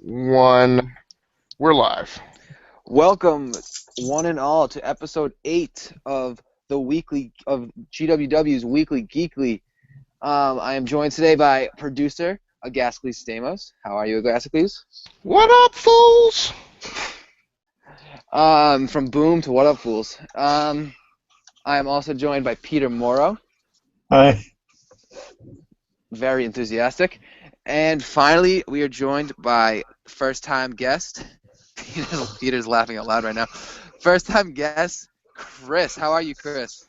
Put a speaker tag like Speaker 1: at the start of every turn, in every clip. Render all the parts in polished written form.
Speaker 1: One. We're live.
Speaker 2: Welcome, one and all, to episode 8 of GWW's Weekly Geekly. I am joined today by producer Agaskles Stamos. How are you, Agaskles?
Speaker 1: What up, fools?
Speaker 2: From Boom to What Up, Fools. I am also joined by Peter Morrow.
Speaker 3: Hi.
Speaker 2: Very enthusiastic. And finally, we are joined by first-time guest. Peter's laughing out loud right now. First-time guest, Chris. How are you, Chris?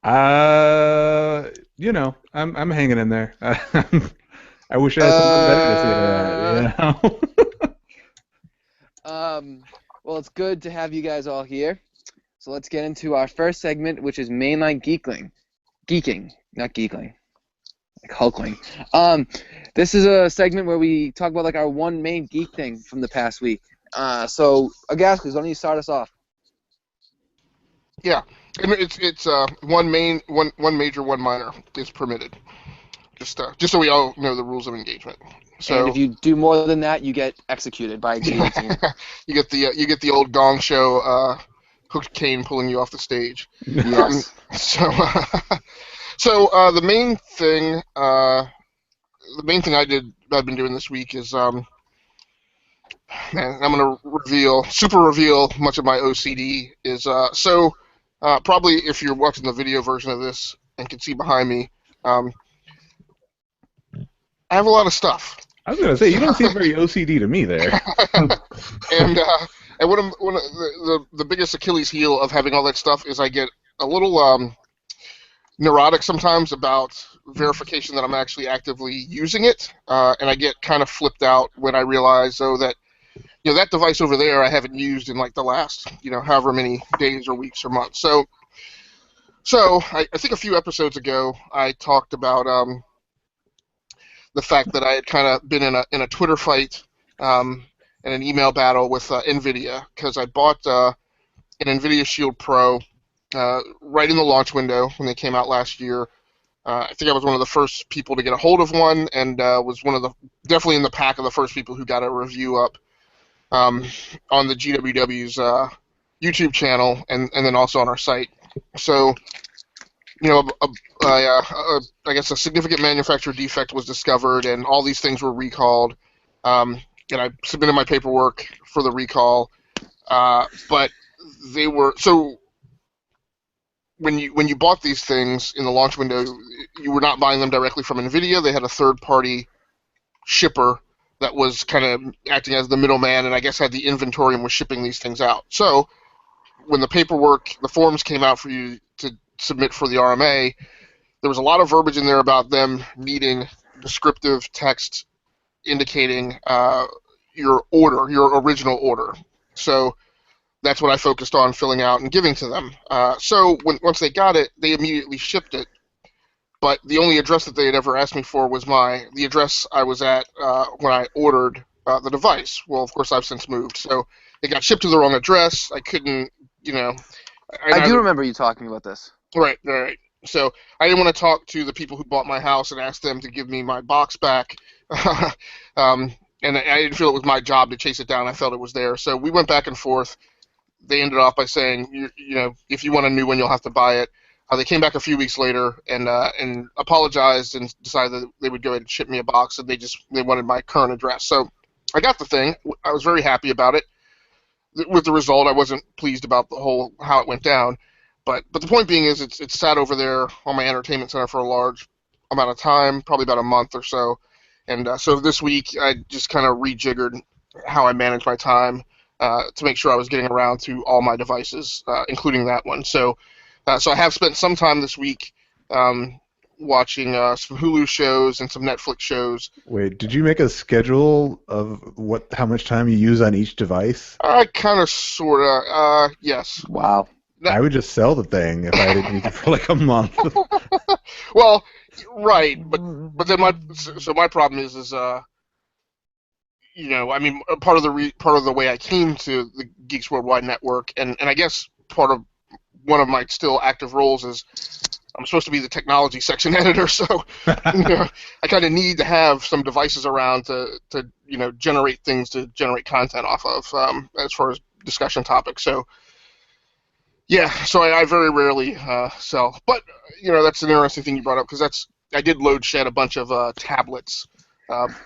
Speaker 3: I'm hanging in there. I wish I had something better to say to that,
Speaker 2: Well, it's good to have you guys all here. So let's get into our first segment, which is Mainline Geeking, not Geekling. Like Hulkling. This is a segment where we talk about like our one main geek thing from the past week. So Agaskles, why don't you start us off?
Speaker 1: Yeah, and it's one major, one minor is permitted. Just so we all know the rules of engagement. So
Speaker 2: And if you do more than that, you get executed by a guillotine.
Speaker 1: you get the old Gong Show hooked cane pulling you off the stage.
Speaker 2: Yes.
Speaker 1: So the main thing I've been doing this week is man, I'm gonna reveal much of my OCD is probably if you're watching the video version of this and can see behind me, I have a lot of stuff.
Speaker 3: I was gonna say you don't seem very OCD to me there.
Speaker 1: and one of the biggest Achilles heel of having all that stuff is I get a little neurotic sometimes about verification that I'm actually actively using it, and I get kind of flipped out when I realize that that device over there I haven't used in like the last however many days or weeks or months. So I think a few episodes ago I talked about the fact that I had kind of been in a Twitter fight and an email battle with NVIDIA because I bought an NVIDIA Shield Pro right in the launch window when they came out last year. I think I was one of the first people to get a hold of one, and was definitely in the pack of the first people who got a review up on the GWW's YouTube channel, and then also on our site. So, I guess a significant manufacturer defect was discovered, and all these things were recalled. And I submitted my paperwork for the recall, but they were so. When you bought these things in the launch window, you were not buying them directly from NVIDIA. They had a third-party shipper that was kind of acting as the middleman, and I guess had the inventory and was shipping these things out. So when the forms came out for you to submit for the RMA, there was a lot of verbiage in there about them needing descriptive text indicating your original order. So that's what I focused on filling out and giving to them. So once they got it, they immediately shipped it. But the only address that they had ever asked me for was the address I was at when I ordered the device. Well, of course, I've since moved. So it got shipped to the wrong address. I couldn't,
Speaker 2: I do remember you talking about this.
Speaker 1: Right. So I didn't want to talk to the people who bought my house and ask them to give me my box back. And I didn't feel it was my job to chase it down. I felt it was there. So we went back and forth. They ended off by saying, if you want a new one, you'll have to buy it. They came back a few weeks later and apologized and decided that they would go ahead and ship me a box, and they wanted my current address. So I got the thing. I was very happy about it. With the result, I wasn't pleased about how it went down. But the point being is it's sat over there on my entertainment center for a large amount of time, probably about a month or so. And so this week I just kind of rejiggered how I manage my time to make sure I was getting around to all my devices, including that one. So I have spent some time this week watching some Hulu shows and some Netflix shows.
Speaker 3: Wait, did you make a schedule of how much time you use on each device?
Speaker 1: I kind of, sort of, yes.
Speaker 2: Wow.
Speaker 3: I would just sell the thing if I didn't use it for like a month.
Speaker 1: Well, right, but then my problem is part of the way I came to the Geeks Worldwide Network, and I guess part of one of my still active roles is I'm supposed to be the technology section editor, so you know, I kind of need to have some devices around to generate things to generate content off of as far as discussion topics. So yeah, so I very rarely sell, but that's an interesting thing you brought up because I did load shed a bunch of tablets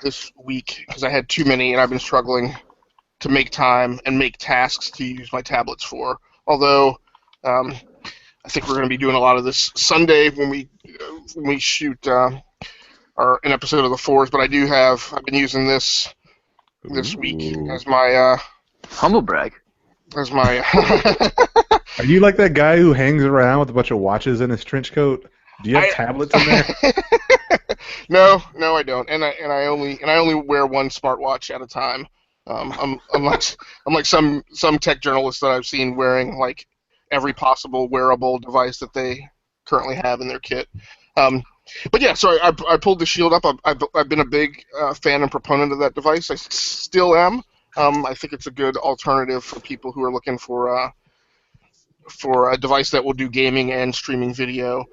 Speaker 1: this week because I had too many and I've been struggling to make time and make tasks to use my tablets for. Although I think we're going to be doing a lot of this Sunday when we shoot an episode of The Force. But I've been using this week as my
Speaker 2: humble brag.
Speaker 1: As my.
Speaker 3: Are you like that guy who hangs around with a bunch of watches in his trench coat? Do you have tablets in there?
Speaker 1: No, I don't, and I only wear one smartwatch at a time. I'm like some tech journalists that I've seen wearing like every possible wearable device that they currently have in their kit. But yeah, so I pulled the Shield up. I've been a big fan and proponent of that device. I still am. I think it's a good alternative for people who are looking for a device that will do gaming and streaming video.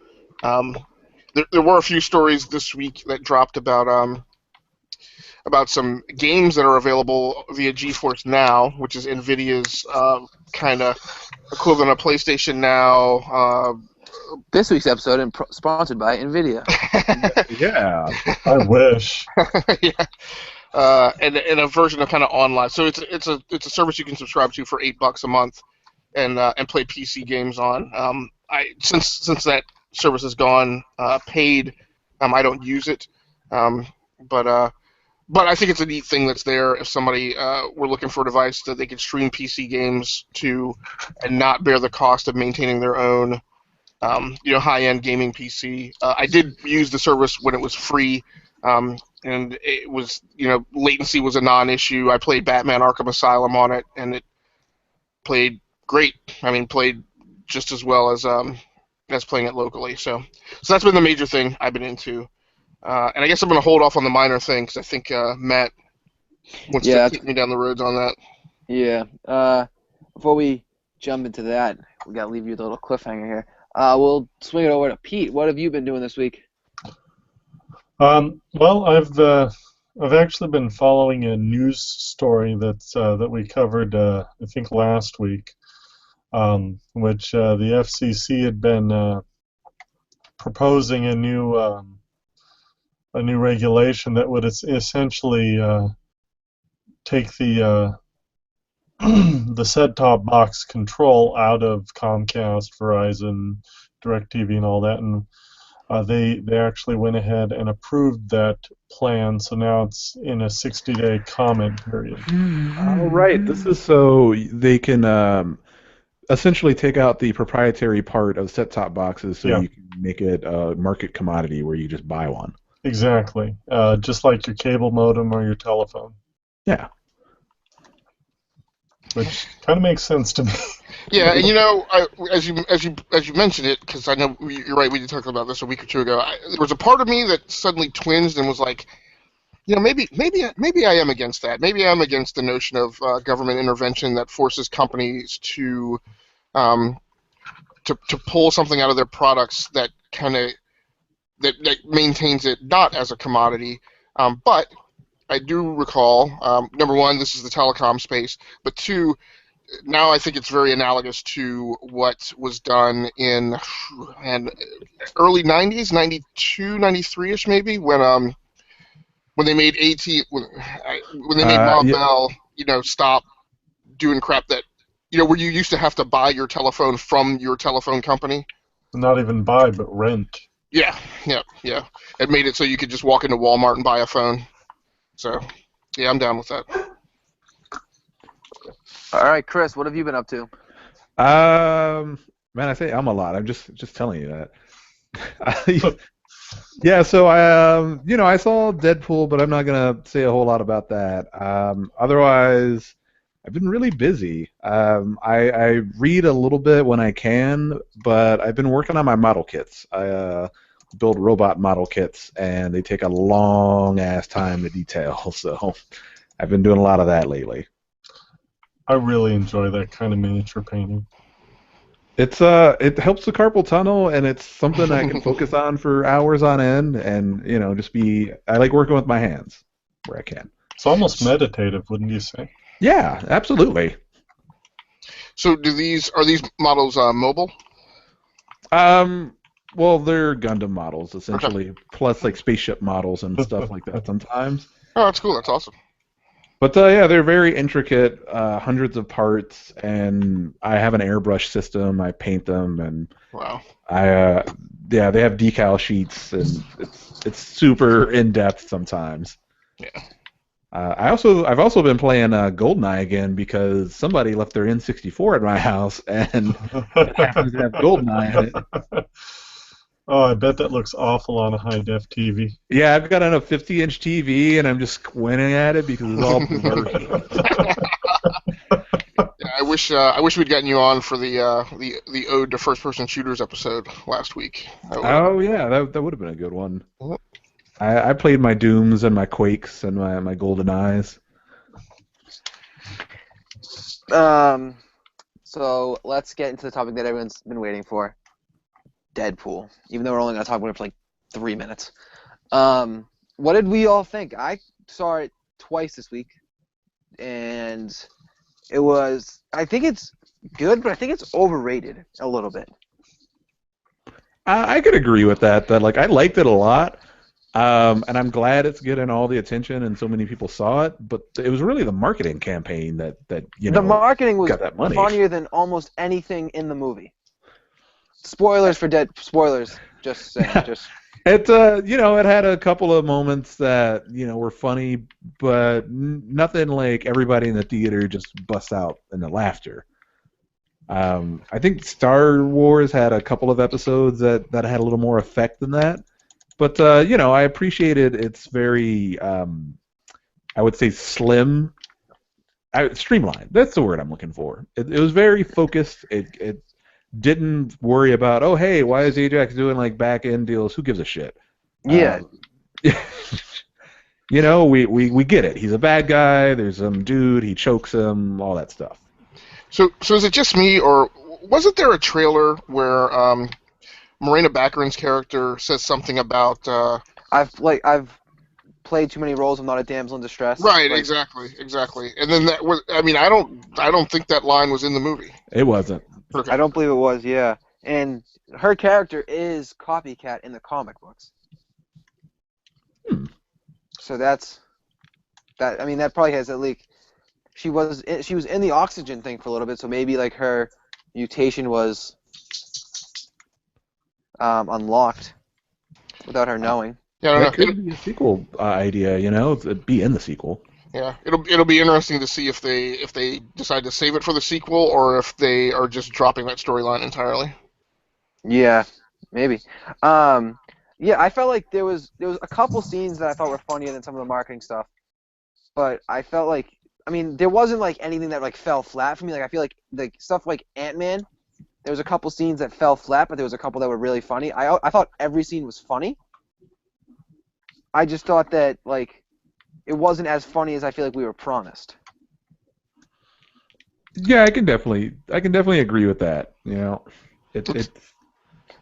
Speaker 1: There were a few stories this week that dropped about some games that are available via GeForce Now, which is NVIDIA's kind of equivalent of PlayStation Now.
Speaker 2: This week's episode sponsored by NVIDIA.
Speaker 3: Yeah,
Speaker 4: I wish.
Speaker 1: Yeah, and a version of kind of online. So it's a service you can subscribe to for $8 a month, and play PC games on. Since that service is gone paid, I don't use it, but I think it's a neat thing that's there if somebody were looking for a device that they could stream PC games to and not bear the cost of maintaining their own high-end gaming PC. I did use the service when it was free, and it was latency was a non-issue. I played Batman Arkham Asylum on it, and it played great. I mean, played just as well as playing it locally. So that's been the major thing I've been into. And I guess I'm going to hold off on the minor thing because I think Matt wants to take me down the roads on that.
Speaker 2: Yeah. Before we jump into that, we got to leave you with a little cliffhanger here. We'll swing it over to Pete. What have you been doing this week?
Speaker 4: Well, I've actually been following a news story that we covered I think last week, which the FCC had been proposing a new regulation that would essentially take the the set-top box control out of Comcast, Verizon, DirecTV, and all that, and they actually went ahead and approved that plan. So now it's in a 60-day comment period.
Speaker 3: All right, this is so they can essentially take out the proprietary part of set-top boxes, so you can make it a market commodity where you just buy one.
Speaker 4: Exactly, just like your cable modem or your telephone.
Speaker 3: Yeah.
Speaker 4: Which kind of makes sense to me.
Speaker 1: Yeah, and as you mentioned it, because I know you're right, we did talk about this a week or two ago. There was a part of me that suddenly twinged and was like, maybe I am against that. Maybe I'm against the notion of government intervention that forces companies to pull something out of their products that that maintains it not as a commodity, but I do recall, number one, this is the telecom space, but two, now I think it's very analogous to what was done in early 90s, 92, 93-ish maybe, when they made when they made Bob Bell, stop doing crap that, where you used to have to buy your telephone from your telephone company.
Speaker 4: Not even buy, but rent.
Speaker 1: Yeah. It made it so you could just walk into Walmart and buy a phone. So, yeah, I'm down with that.
Speaker 2: All right, Chris, what have you been up to?
Speaker 3: Man, I say I'm a lot. I'm just telling you that. Yeah, so I saw Deadpool, but I'm not gonna say a whole lot about that. Otherwise, I've been really busy. I read a little bit when I can, but I've been working on my model kits. I build robot model kits, and they take a long-ass time to detail, so I've been doing a lot of that lately.
Speaker 4: I really enjoy that kind of miniature painting.
Speaker 3: It helps the carpal tunnel, and it's something I can focus on for hours on end, and just be. I like working with my hands where I can.
Speaker 4: It's almost meditative, wouldn't you say?
Speaker 3: Yeah, absolutely.
Speaker 1: So are these models mobile?
Speaker 3: Um, well, they're Gundam models
Speaker 1: Okay.
Speaker 3: essentially, plus like spaceship models and stuff like that sometimes.
Speaker 1: Oh, that's cool. That's awesome.
Speaker 3: But yeah, they're very intricate, hundreds of parts, and I have an airbrush system. I paint them, and
Speaker 1: Wow.
Speaker 3: yeah, they have decal sheets, and it's super in depth sometimes.
Speaker 1: Yeah.
Speaker 3: I've also been playing GoldenEye again because somebody left their N64 at my house, and it happens to have GoldenEye in it.
Speaker 4: Oh, I bet that looks awful on a high-def TV.
Speaker 3: Yeah, I've got on a 50-inch TV, and I'm just squinting at it because it's all blurry.
Speaker 1: Yeah, I wish we'd gotten you on for the ode to first person shooters episode last week.
Speaker 3: Oh yeah, that would have been a good one.
Speaker 1: Yep.
Speaker 3: I played my Dooms and my Quakes and my Golden Eyes.
Speaker 2: So let's get into the topic that everyone's been waiting for. Deadpool. Even though we're only going to talk about it for like 3 minutes. What did we all think? I saw it twice this week, and I think it's good, but I think it's overrated a little bit.
Speaker 3: I could agree with that. That like I liked it a lot, and I'm glad it's getting all the attention and so many people saw it. But it was really the marketing campaign that
Speaker 2: The marketing was
Speaker 3: got that money.
Speaker 2: funnier than almost anything in the movie. Spoilers for Spoilers. Just saying. Just.
Speaker 3: It it had a couple of moments that were funny, but nothing like everybody in the theater just busts out into laughter. I think Star Wars had a couple of episodes that had a little more effect than that, but I appreciated its very I would say streamlined. That's the word I'm looking for. It was very focused. It didn't worry about, oh, hey, why is Ajax doing like back end deals? Who gives a shit?
Speaker 2: Yeah.
Speaker 3: We get it. He's a bad guy. There's some dude. He chokes him. All that stuff.
Speaker 1: So is it just me, or wasn't there a trailer where Morena Baccarin's character says something about?
Speaker 2: I've played too many roles. I'm not a damsel in distress.
Speaker 1: Right. Exactly. And then that was. I mean, I don't think that line was in the movie.
Speaker 3: It wasn't.
Speaker 1: Okay.
Speaker 2: I don't believe it was. Yeah, and her character is copycat in the comic books. So that's that. I mean, that probably has at least. She was in the oxygen thing for a little bit, so maybe like her mutation was unlocked without her knowing.
Speaker 1: Yeah, I
Speaker 3: That
Speaker 1: don't know.
Speaker 3: could be a sequel idea. It'd be in the sequel.
Speaker 1: Yeah, it'll be interesting to see if they decide to save it for the sequel or if they are just dropping that storyline entirely.
Speaker 2: Yeah, maybe. Yeah, I felt like there was a couple scenes that I thought were funnier than some of the marketing stuff, but I felt like, I mean, there wasn't like anything that like fell flat for me. Like I feel like stuff like Ant-Man, there was a couple scenes that fell flat, but there was a couple that were really funny. I thought every scene was funny. I just thought that like it wasn't as funny as I feel like we were promised.
Speaker 3: Yeah, I can definitely agree with that.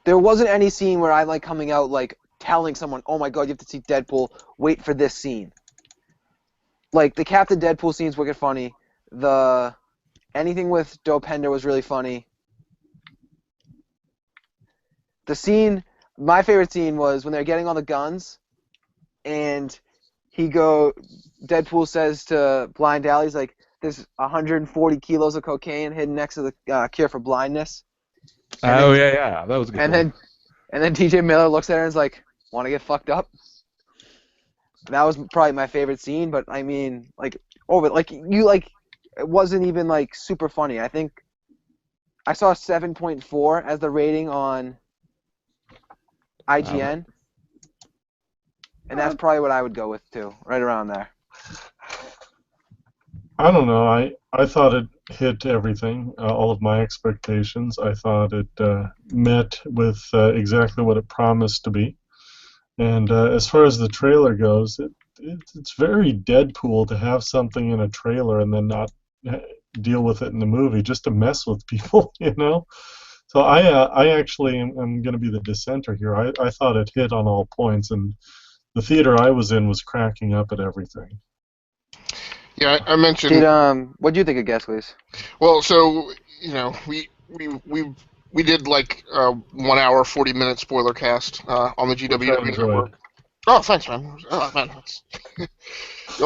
Speaker 2: There wasn't any scene where I'm like coming out like telling someone, "Oh my God, you have to see Deadpool. Wait for this scene." Like the Captain Deadpool scene's wicked funny. Anything with Dopender was really funny. My favorite scene was when they're getting all the guns, and Deadpool says to Blind Alley, he's like, "There's 140 kilos of cocaine hidden next to the cure for blindness."
Speaker 3: Yeah, that was a good.
Speaker 2: And then TJ Miller looks at her and is like, "Want to get fucked up?" That was probably my favorite scene, but I mean, like, it wasn't even like super funny. I think I saw 7.4 as the rating on IGN, and that's probably what I would go with too, right around there.
Speaker 4: I don't know. I thought it hit everything, all of my expectations. I thought it met with exactly what it promised to be. And as far as the trailer goes, it's very Deadpool to have something in a trailer and then not deal with it in the movie, just to mess with people, So I actually am going to be the dissenter here. I thought it hit on all points, and the theater I was in was cracking up at everything.
Speaker 1: Yeah, I mentioned.
Speaker 2: What do you think of Gasly's?
Speaker 1: Well, so we did like 1 hour 40-minute spoiler cast on the
Speaker 4: Which I
Speaker 1: GWW
Speaker 4: enjoyed.
Speaker 1: network. Oh, thanks, man. Oh, man, you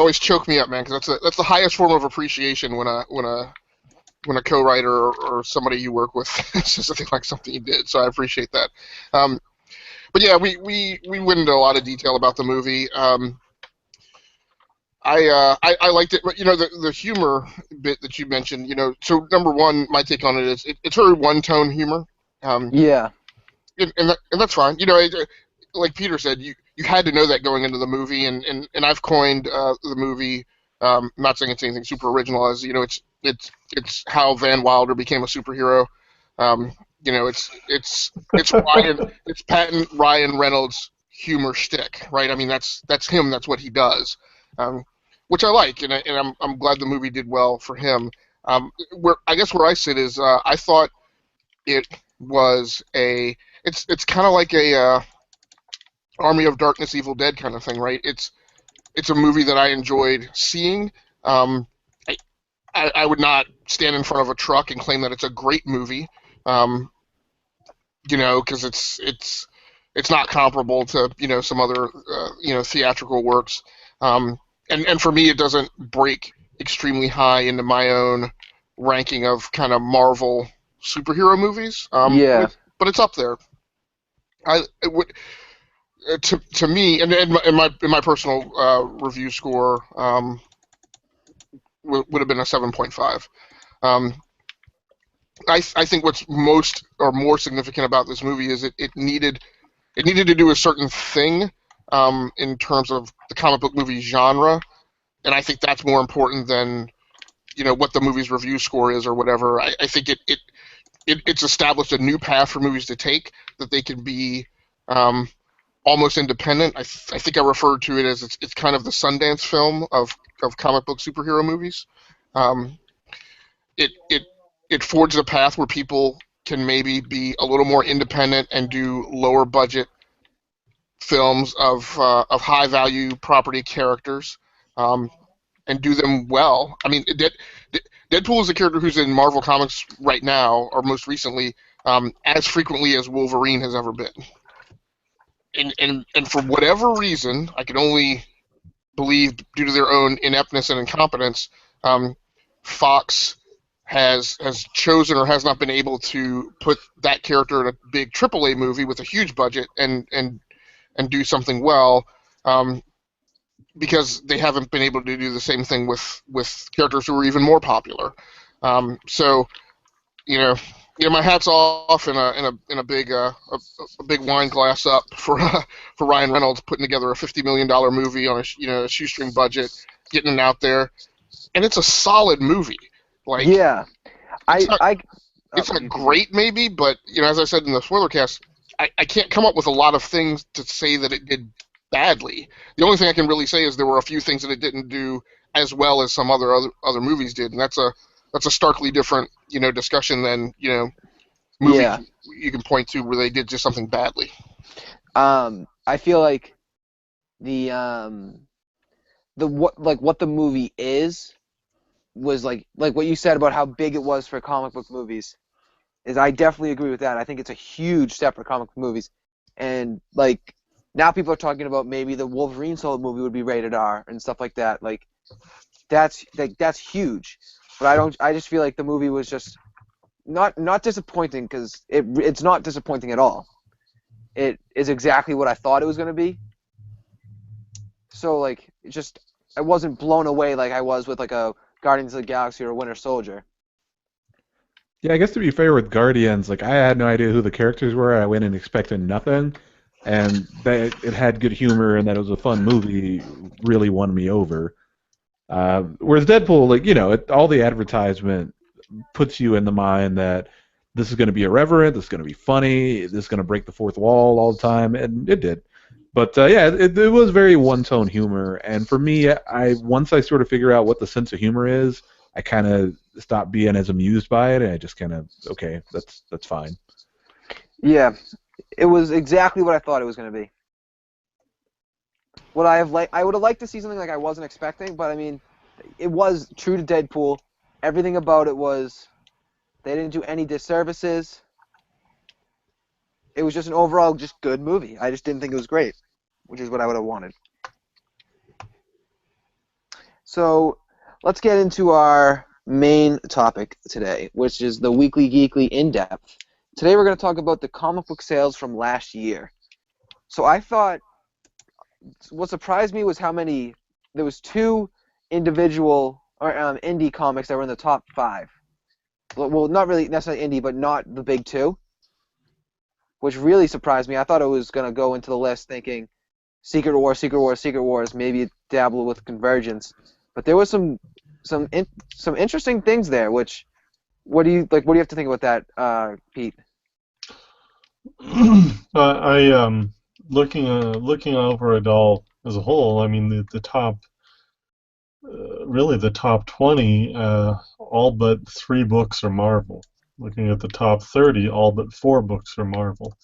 Speaker 1: always choke me up, man, because that's the highest form of appreciation when a co-writer or somebody you work with says something like something you did. So I appreciate that. Um, but yeah, we went into a lot of detail about the movie. I liked it, but the humor bit that you mentioned. So number one, my take on it is it's very one-tone humor. Um,
Speaker 2: Yeah.
Speaker 1: and that's fine. Like Peter said, you had to know that going into the movie, and I've coined the movie. Not saying it's anything super original, as it's how Van Wilder became a superhero. It's it's patent Ryan Reynolds humor shtick, right? I mean, that's him. That's what he does, which I like, and I'm glad the movie did well for him. Where I guess where I sit is I thought it was it's kind of like a Army of Darkness, Evil Dead kind of thing, right? It's a movie that I enjoyed seeing. Um, I would not stand in front of a truck and claim that it's a great movie, because it's not comparable to some other theatrical works, and for me it doesn't break extremely high into my own ranking of kind of Marvel superhero movies,
Speaker 2: Yeah.
Speaker 1: but it's up there. It would to me, and in my personal review score would have been a 7.5. Um, I think what's most or more significant about this movie is it needed to do a certain thing in terms of the comic book movie genre, and I think that's more important than what the movie's review score is or whatever. I think it's established a new path for movies to take, that they can be almost independent. I think I referred to it as it's kind of the Sundance film of comic book superhero movies. Um, it forges a path where people can maybe be a little more independent and do lower budget films of high value property characters, um, and do them well. I mean, Deadpool is a character who's in Marvel Comics right now, or most recently, as frequently as Wolverine has ever been. And for whatever reason, I can only believe due to their own ineptness and incompetence, Fox has chosen or has not been able to put that character in a big AAA movie with a huge budget and do something well, because they haven't been able to do the same thing with characters who are even more popular. So my hat's off in a big a big wine glass up for Ryan Reynolds putting together a $50 million movie on a shoestring budget, getting it out there, and it's a solid movie. Like,
Speaker 2: Yeah.
Speaker 1: it's not
Speaker 2: Oh,
Speaker 1: it's not great maybe, but as I said in the spoiler cast, I can't come up with a lot of things to say that it did badly. The only thing I can really say is there were a few things that it didn't do as well as some other movies did, and that's a starkly different discussion than movie
Speaker 2: Yeah.
Speaker 1: you can point to where they did just something badly.
Speaker 2: I feel like what the movie was like what you said about how big it was for comic book movies is I definitely agree with that. I think it's a huge step for comic book movies, and like now people are talking about maybe the Wolverine solo movie would be rated R and stuff like that. That's huge, but I just feel like the movie was just not disappointing, because it's not disappointing at all. It is exactly what I thought it was going to be. So I wasn't blown away like I was with like a Guardians of the Galaxy or a Winter Soldier.
Speaker 3: Yeah, I guess to be fair with Guardians, like I had no idea who the characters were. I went in expecting nothing, and that it had good humor and that it was a fun movie really won me over. Whereas Deadpool, all the advertisement puts you in the mind that this is going to be irreverent, this is going to be funny, this is going to break the fourth wall all the time, and it did. But yeah, it was very one-tone humor, and for me, once I sort of figure out what the sense of humor is, I kind of stopped being as amused by it, and I just kind of, okay, that's fine.
Speaker 2: Yeah, it was exactly what I thought it was going to be. I would have liked to see something like I wasn't expecting, but I mean, it was true to Deadpool. Everything about it was they didn't do any disservices. It was just an overall just good movie. I just didn't think it was great, which is what I would have wanted. So let's get into our main topic today, which is the Weekly Geekly In-Depth. Today we're going to talk about the comic book sales from last year. So I thought what surprised me was how many there was two individual or indie comics that were in the top 5. Well, not really necessarily indie, but not the big two, which really surprised me. I thought it was going to go into the list thinking Secret Wars, Secret Wars, Secret Wars, maybe dabble with Convergence, but there was some interesting things there. Which what do you like? What do you have to think about that, Pete?
Speaker 4: I looking over it all as a whole. I mean, the top, really the top 20, all but 3 books are Marvel. Looking at the top 30, all but 4 books are Marvel.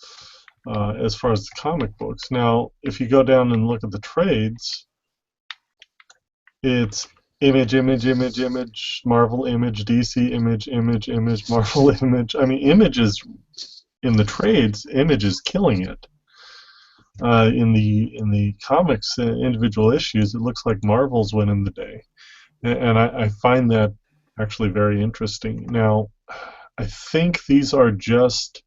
Speaker 4: As far as the comic books, now if you go down and look at the trades, it's Image, Image, Image, Image, Marvel, Image, DC, Image, Image, Image, Marvel, Image. I mean, Image is in the trades. Image is killing it. In the comics, individual issues, it looks like Marvel's winning the day, and I find that actually very interesting. Now, I think these are just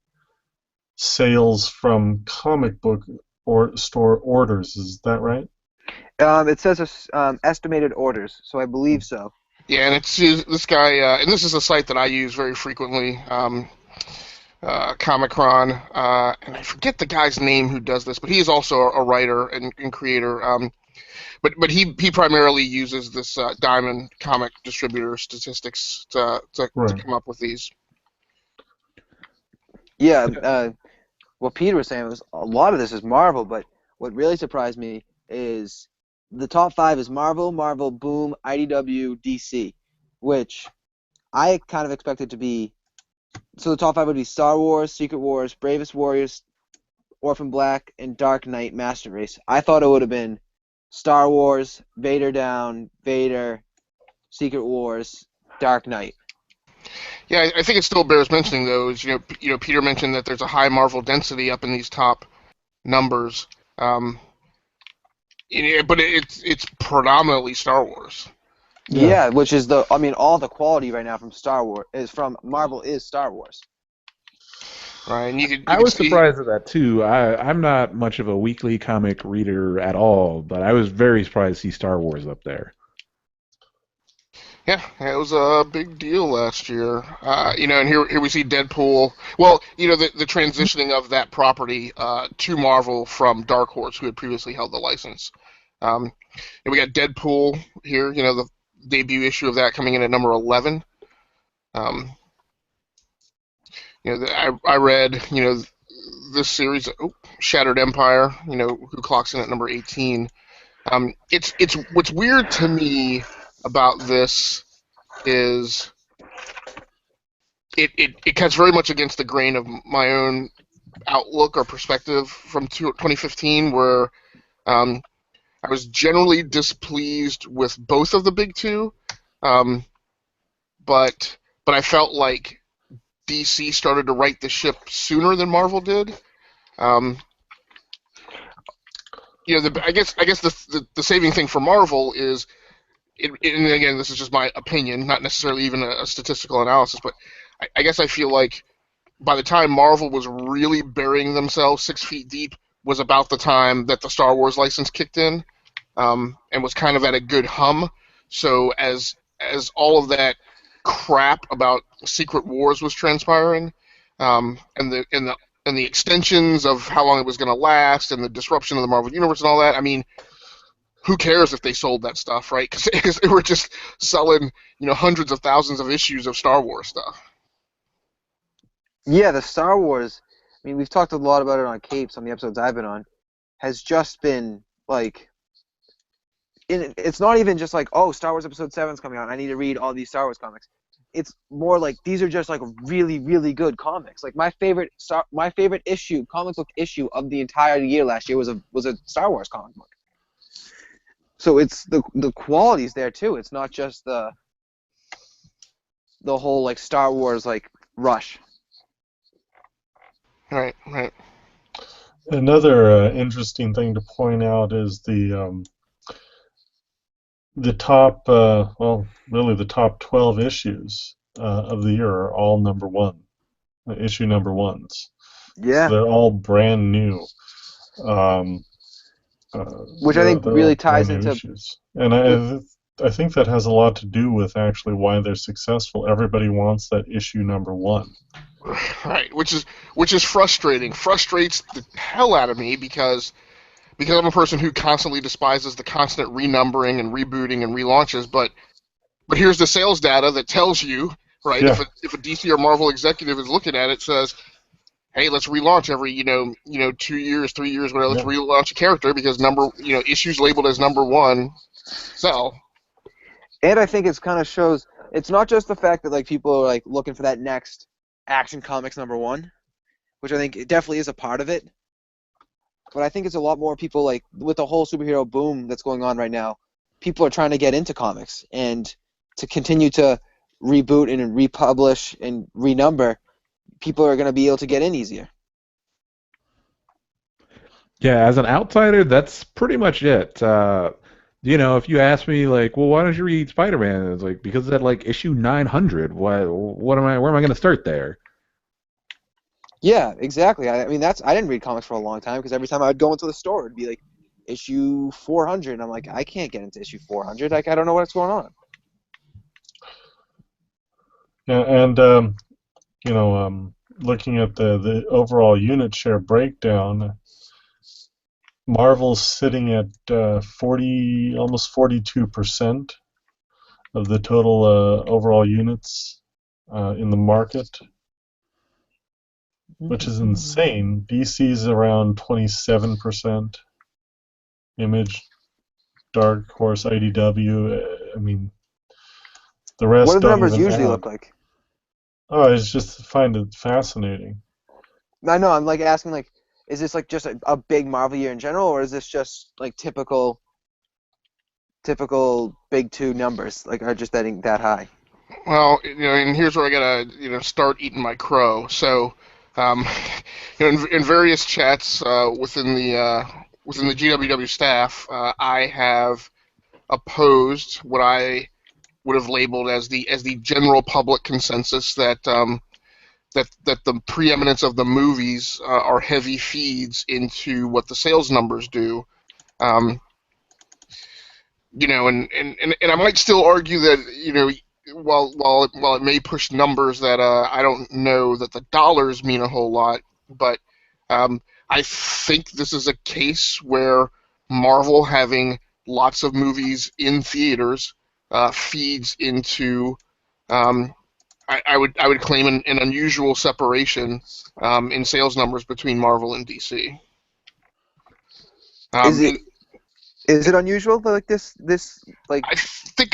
Speaker 4: sales from comic book or store orders. Is that right?
Speaker 2: It says estimated orders, so I believe so.
Speaker 1: Yeah, and it's this guy, and this is a site that I use very frequently, Comicron, and I forget the guy's name who does this, but he is also a writer and creator. But he primarily uses this Diamond comic distributor statistics to
Speaker 4: Right.
Speaker 1: come up with these.
Speaker 2: Yeah, what Peter was saying was a lot of this is Marvel, but what really surprised me is the top 5 is Marvel, Marvel, Boom, IDW, DC, which I kind of expected to be. So the top 5 would be Star Wars, Secret Wars, Bravest Warriors, Orphan Black, and Dark Knight Master Race. I thought it would have been Star Wars, Vader Down, Vader, Secret Wars, Dark Knight.
Speaker 1: Yeah, I think it still bears mentioning though. Is Peter mentioned that there's a high Marvel density up in these top numbers, um, but it's predominantly Star Wars.
Speaker 4: Yeah.
Speaker 2: Yeah, which is I mean, all the quality right now from Star Wars is from Marvel is Star Wars.
Speaker 1: Right, and you
Speaker 3: I
Speaker 1: could
Speaker 3: was
Speaker 1: see.
Speaker 3: surprised at that too. I'm not much of a weekly comic reader at all, but I was very surprised to see Star Wars up there.
Speaker 1: Yeah, it was a big deal last year. And here we see Deadpool. Well, the transitioning of that property to Marvel from Dark Horse, who had previously held the license. And we got Deadpool here. The debut issue of that coming in at number 11. Um, I read this series, Shattered Empire. Who clocks in at number 18. It's what's weird to me about this is it cuts very much against the grain of my own outlook or perspective from 2015, where um, I was generally displeased with both of the big two, um, but I felt like DC started to right the ship sooner than Marvel did. Um, I guess the saving thing for Marvel is, and again, this is just my opinion, not necessarily even a statistical analysis, but I guess I feel like by the time Marvel was really burying themselves 6 feet deep was about the time that the Star Wars license kicked in, and was kind of at a good hum. So as all of that crap about Secret Wars was transpiring, and the extensions of how long it was going to last, and the disruption of the Marvel universe and all that, I mean, who cares if they sold that stuff, right? Because they were just selling, hundreds of thousands of issues of Star Wars stuff.
Speaker 2: Yeah, the Star Wars. I mean, we've talked a lot about it on Capes on the episodes I've been on. Has just been like, it's not even just like, oh, Star Wars Episode 7's coming out. I need to read all these Star Wars comics. it's more like these are just like really, really good comics. Like my favorite comic book issue of the entire year last year was a Star Wars comic book. So it's the quality's there too. It's not just the whole like Star Wars like rush.
Speaker 1: Right, right.
Speaker 4: Another interesting thing to point out is the top, really the top 12 issues of the year are all number one, issue number ones.
Speaker 2: Yeah.
Speaker 4: So they're all brand new.
Speaker 2: Which I think
Speaker 4: they're
Speaker 2: really
Speaker 4: all
Speaker 2: ties
Speaker 4: brand new
Speaker 2: into.
Speaker 4: issues. And I think that has a lot to do with actually why they're successful. Everybody wants that issue number one.
Speaker 1: Right, which is frustrating. Frustrates the hell out of me because I'm a person who constantly despises the constant renumbering and rebooting and relaunches. But here's the sales data that tells you, right?
Speaker 4: Yeah.
Speaker 1: If a DC or Marvel executive is looking at it, says, hey, let's relaunch every 2 years, 3 years, whatever. Let's relaunch a character because issues labeled as number one sell.
Speaker 2: And I think it's kind of shows it's not just the fact that like people are like looking for that next Action Comics number one, which I think it definitely is a part of it. But I think it's a lot more people like with the whole superhero boom that's going on right now. People are trying to get into comics and to continue to reboot and republish and renumber. People are going to be able to get in easier.
Speaker 3: Yeah, as an outsider, that's pretty much it. If you ask me, like, well, why don't you read Spider-Man? It's like, because at, like, issue 900, where am I going to start there?
Speaker 2: Yeah, exactly. I mean, I didn't read comics for a long time because every time I would go into the store, it'd be like issue 400, and I'm like, I can't get into issue 400. Like, I don't know what's going on.
Speaker 4: Yeah, and looking at the overall unit share breakdown, Marvel's sitting at 40, almost 42% of the total overall units in the market, which is insane. DC's around 27%. Image, Dark Horse, IDW. I mean, the rest
Speaker 2: What do the
Speaker 4: don't
Speaker 2: numbers
Speaker 4: even
Speaker 2: usually
Speaker 4: add.
Speaker 2: look like?
Speaker 4: Oh, I just find it fascinating.
Speaker 2: I know. I'm like asking, like, is this like just a big Marvel year in general, or is this just like typical big two numbers like are just that high?
Speaker 1: Well, and here's where I gotta start eating my crow. So, um, in various chats within the GWW staff, I have opposed what I would have labeled as the general public consensus that the preeminence of the movies are heavy feeds into what the sales numbers do. Um, and I might still argue that while it may push numbers that I don't know that the dollars mean a whole lot, but I think this is a case where Marvel having lots of movies in theaters feeds into I would claim an unusual separation in sales numbers between Marvel and DC.
Speaker 2: Is it
Speaker 1: And
Speaker 2: is it unusual like this like?
Speaker 1: I think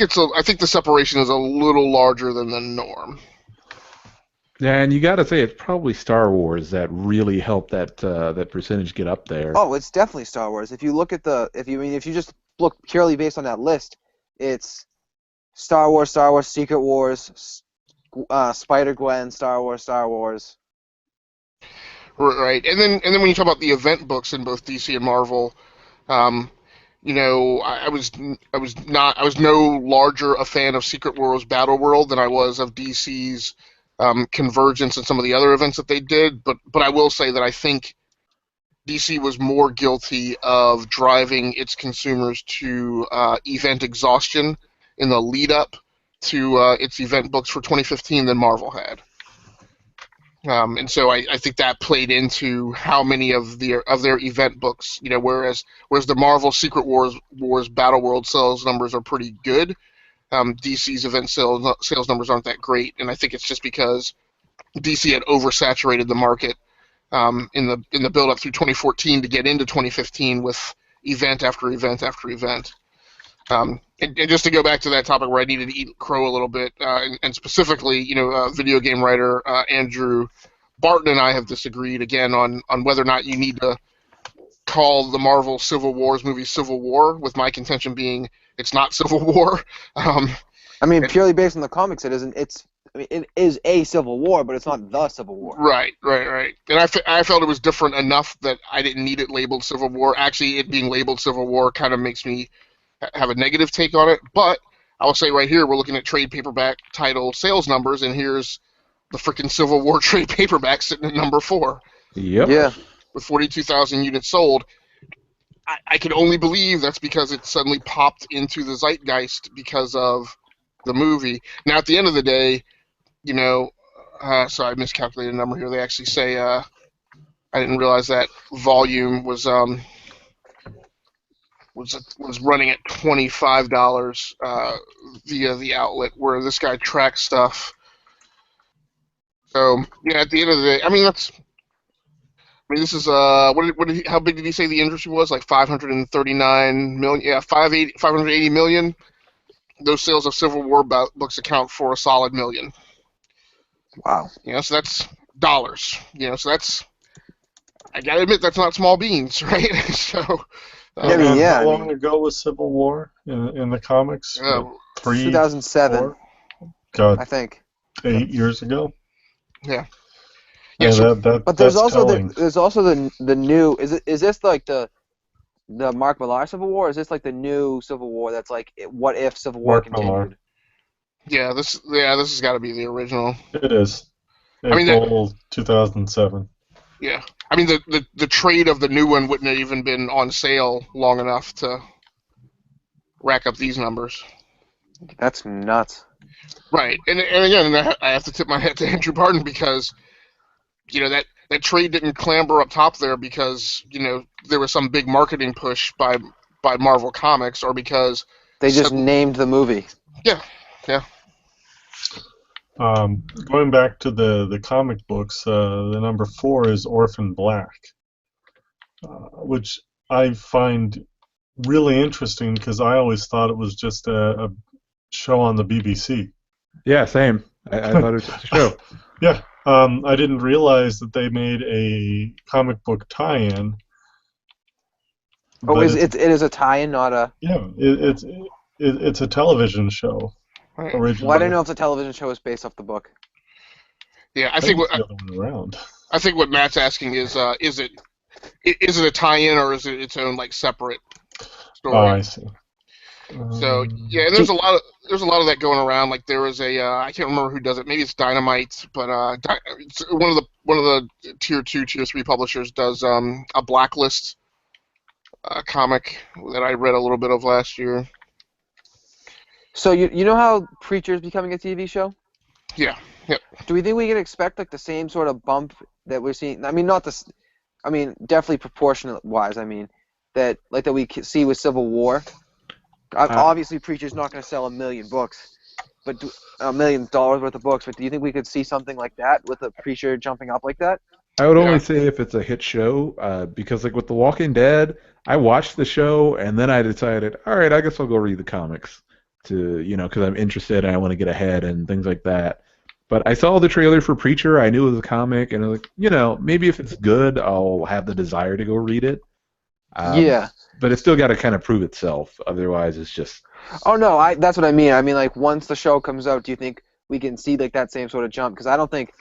Speaker 1: the separation is a little larger than the norm.
Speaker 3: Yeah, and you got to say it's probably Star Wars that really helped that percentage get up there.
Speaker 2: Oh, it's definitely Star Wars. If you look at if you just look purely based on that list, it's Star Wars, Secret Wars, Spider-Gwen, Star Wars.
Speaker 1: Right, and then when you talk about the event books in both DC and Marvel, um, I was no larger a fan of Secret Wars Battle World than I was of DC's Convergence and some of the other events that they did. But I will say that I think DC was more guilty of driving its consumers to event exhaustion in the lead up to its event books for 2015 than Marvel had. And so I think that played into how many of their event books, whereas the Marvel Secret Wars Battle World sales numbers are pretty good, DC's event sales numbers aren't that great, and I think it's just because DC had oversaturated the market in the build up through 2014 to get into 2015 with event after event after event. And just to go back to that topic where I needed to eat crow a little bit, and specifically, video game writer Andrew Barton and I have disagreed again on whether or not you need to call the Marvel Civil Wars movie Civil War, with my contention being it's not Civil War.
Speaker 2: I mean, purely based on the comics, it isn't. It is a Civil War, but it's not the Civil War.
Speaker 1: Right. And I felt it was different enough that I didn't need it labeled Civil War. Actually, it being labeled Civil War kind of makes me have a negative take on it. But I will say right here, we're looking at trade paperback title sales numbers, and here's the freaking Civil War trade paperback sitting at number 4.
Speaker 3: Yep.
Speaker 2: Yeah.
Speaker 1: With 42,000 units sold. I can only believe that's because it suddenly popped into the zeitgeist because of the movie. Now, at the end of the day, so I miscalculated a number here. They actually say I didn't realize that volume was running at $25 via the outlet, where this guy tracks stuff. So yeah, at the end of the day, this is how big did he say the industry was? Like 539 million? Yeah, 580 million. Those sales of Civil War books account for a solid $1 million.
Speaker 2: Wow.
Speaker 1: So that's dollars. So that's, I gotta admit, that's not small beans, right? So.
Speaker 4: How long ago was Civil War in the comics?
Speaker 2: 2007.
Speaker 4: 4? God,
Speaker 2: I think.
Speaker 4: 8 years ago.
Speaker 1: Yeah.
Speaker 4: Yeah,
Speaker 2: but there's also
Speaker 4: telling.
Speaker 2: the new. Is this like the Mark Millar Civil War? Or is this like the new Civil War that's like what if Civil War
Speaker 4: Mark
Speaker 2: continued?
Speaker 4: Millar.
Speaker 1: Yeah, this has got to be the original.
Speaker 4: It is. April 2007.
Speaker 1: Yeah, the trade of the new one wouldn't have even been on sale long enough to rack up these numbers.
Speaker 2: That's nuts.
Speaker 1: Right, and again, I have to tip my hat to Andrew Barton because, that trade didn't clamber up top there because there was some big marketing push by Marvel Comics, or because
Speaker 2: they just named the movie.
Speaker 1: Yeah.
Speaker 4: Going back to the comic books, the number 4 is Orphan Black, which I find really interesting because I always thought it was just a show on the BBC.
Speaker 3: Yeah, same. I thought it was just a show.
Speaker 4: Yeah, I didn't realize that they made a comic book tie-in.
Speaker 2: Oh, it is a tie-in, not a.
Speaker 4: Yeah, it's a television show. Originally.
Speaker 2: Well, I don't know if the television show is based off the book.
Speaker 1: Yeah, I think
Speaker 4: the other way around.
Speaker 1: I think what Matt's asking is it a tie-in, or is it its own separate story?
Speaker 4: Oh, I see.
Speaker 1: So yeah, and there's a lot of that going around. Like there was I can't remember who does it. Maybe it's Dynamite, but it's one of the tier 2, tier 3 publishers does a Blacklist comic that I read a little bit of last year.
Speaker 2: So you know how Preacher is becoming a TV show?
Speaker 1: Yeah. Yep.
Speaker 2: Do we think we can expect the same sort of bump that we're seeing? Definitely proportionate wise. That we see with Civil War. Obviously, Preacher's not going to sell 1 million books, but $1 million worth of books. But do you think we could see something like that with a Preacher jumping up like that?
Speaker 3: I would only say if it's a hit show, because with The Walking Dead, I watched the show and then I decided, all right, I guess I'll go read the comics because I'm interested and I want to get ahead and things like that. But I saw the trailer for Preacher. I knew it was a comic, and I was like, maybe if it's good, I'll have the desire to go read it.
Speaker 2: Yeah.
Speaker 3: But it's still got to kind of prove itself. Otherwise, it's just.
Speaker 2: Oh no, that's what I mean. Once the show comes out, do you think we can see that same sort of jump? Because I don't think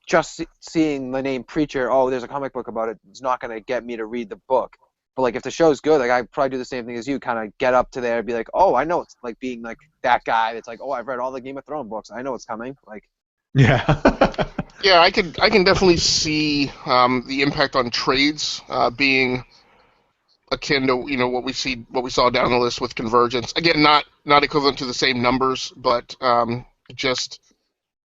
Speaker 2: just seeing the name Preacher, oh, there's a comic book about it, it's not gonna get me to read the book. But if the show's good, I'd probably do the same thing as you, kind of get up to there and be like, oh, I know it's being that guy that's oh, I've read all the Game of Thrones books, I know it's coming.
Speaker 3: Yeah.
Speaker 1: Yeah, I can definitely see the impact on trades being akin to what we saw down the list with Convergence. Again, not equivalent to the same numbers, but just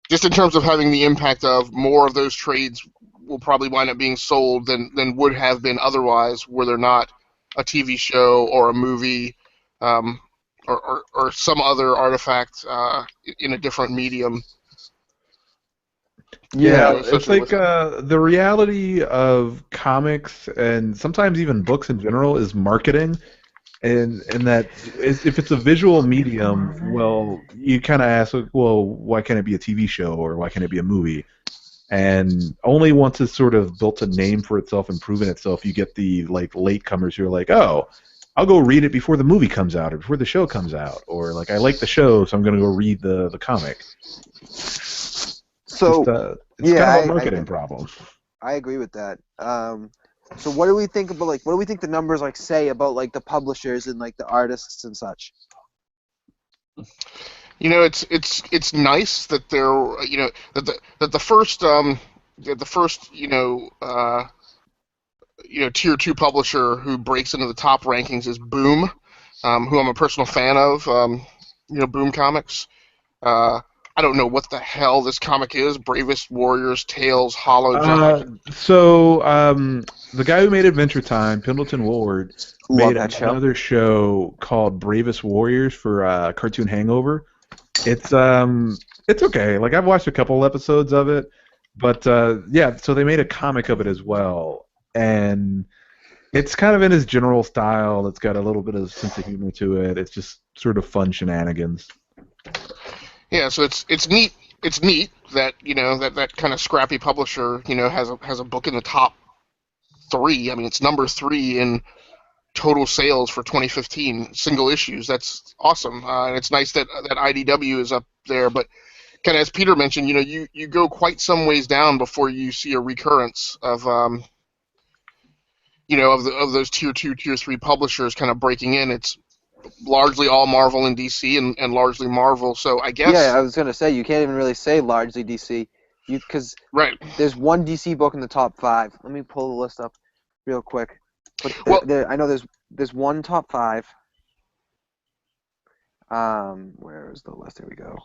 Speaker 1: in terms of having the impact of more of those trades will probably wind up being sold than would have been otherwise, were there not a TV show or a movie or some other artifact in a different medium.
Speaker 3: Yeah, it's the reality of comics and sometimes even books in general is marketing. and that if it's a visual medium, well, you kind of ask, like, well, why can't it be a TV show or why can't it be a movie? And only once it's sort of built a name for itself and proven itself, you get the like latecomers who are like, oh, I'll go read it before the movie comes out or before the show comes out, or like I like the show, so I'm going to go read the comic.
Speaker 2: So
Speaker 3: It's kind of a marketing problem.
Speaker 2: I agree with that. So what do we think about what do we think the numbers say about the publishers and the artists and such?
Speaker 1: It's nice that they're that the first tier 2 publisher who breaks into the top rankings is Boom, who I'm a personal fan of. Boom Comics. I don't know what the hell this comic is. Bravest Warriors, Tales, Hollow Giant.
Speaker 3: The guy who made Adventure Time, Pendleton Ward, made another show called Bravest Warriors for Cartoon Hangover. It's okay. Like I've watched a couple episodes of it, but so they made a comic of it as well, and it's kind of in his general style. It's got a little bit of sense of humor to it. It's just sort of fun shenanigans.
Speaker 1: Yeah, so it's neat. It's neat that that kind of scrappy publisher has a book in the top 3. I mean, it's number 3 in total sales for 2015 single issues. That's awesome, and it's nice that IDW is up there. But kind of as Peter mentioned, you go quite some ways down before you see a recurrence of of those tier 2, tier 3 publishers kind of breaking in. It's largely all Marvel and DC, and largely Marvel. So I guess.
Speaker 2: Yeah, I was gonna say you can't even really say largely DC, because there's one DC book in the top 5. Let me pull the list up real quick. But I know there's one top 5. Where is the list? Here we go.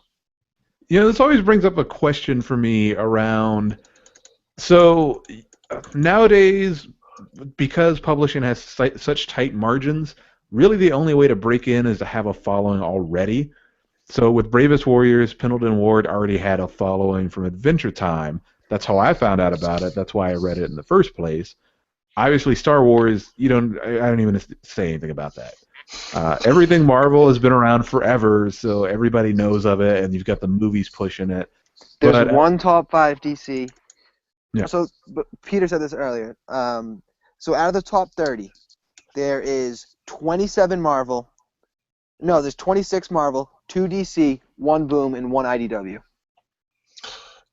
Speaker 3: This always brings up a question for me around. So nowadays, because publishing has such tight margins, really the only way to break in is to have a following already. So with Bravest Warriors, Pendleton Ward already had a following from Adventure Time. That's how I found out about it. That's why I read it in the first place. Obviously, Star Wars, I don't even say anything about that. Everything Marvel has been around forever, so everybody knows of it, and you've got the movies pushing it.
Speaker 2: There's one top 5 DC.
Speaker 3: Yeah.
Speaker 2: So, but Peter said this earlier. So out of the top 30, there is 27 Marvel. No, there's 26 Marvel, 2 DC, 1 Boom, and 1 IDW.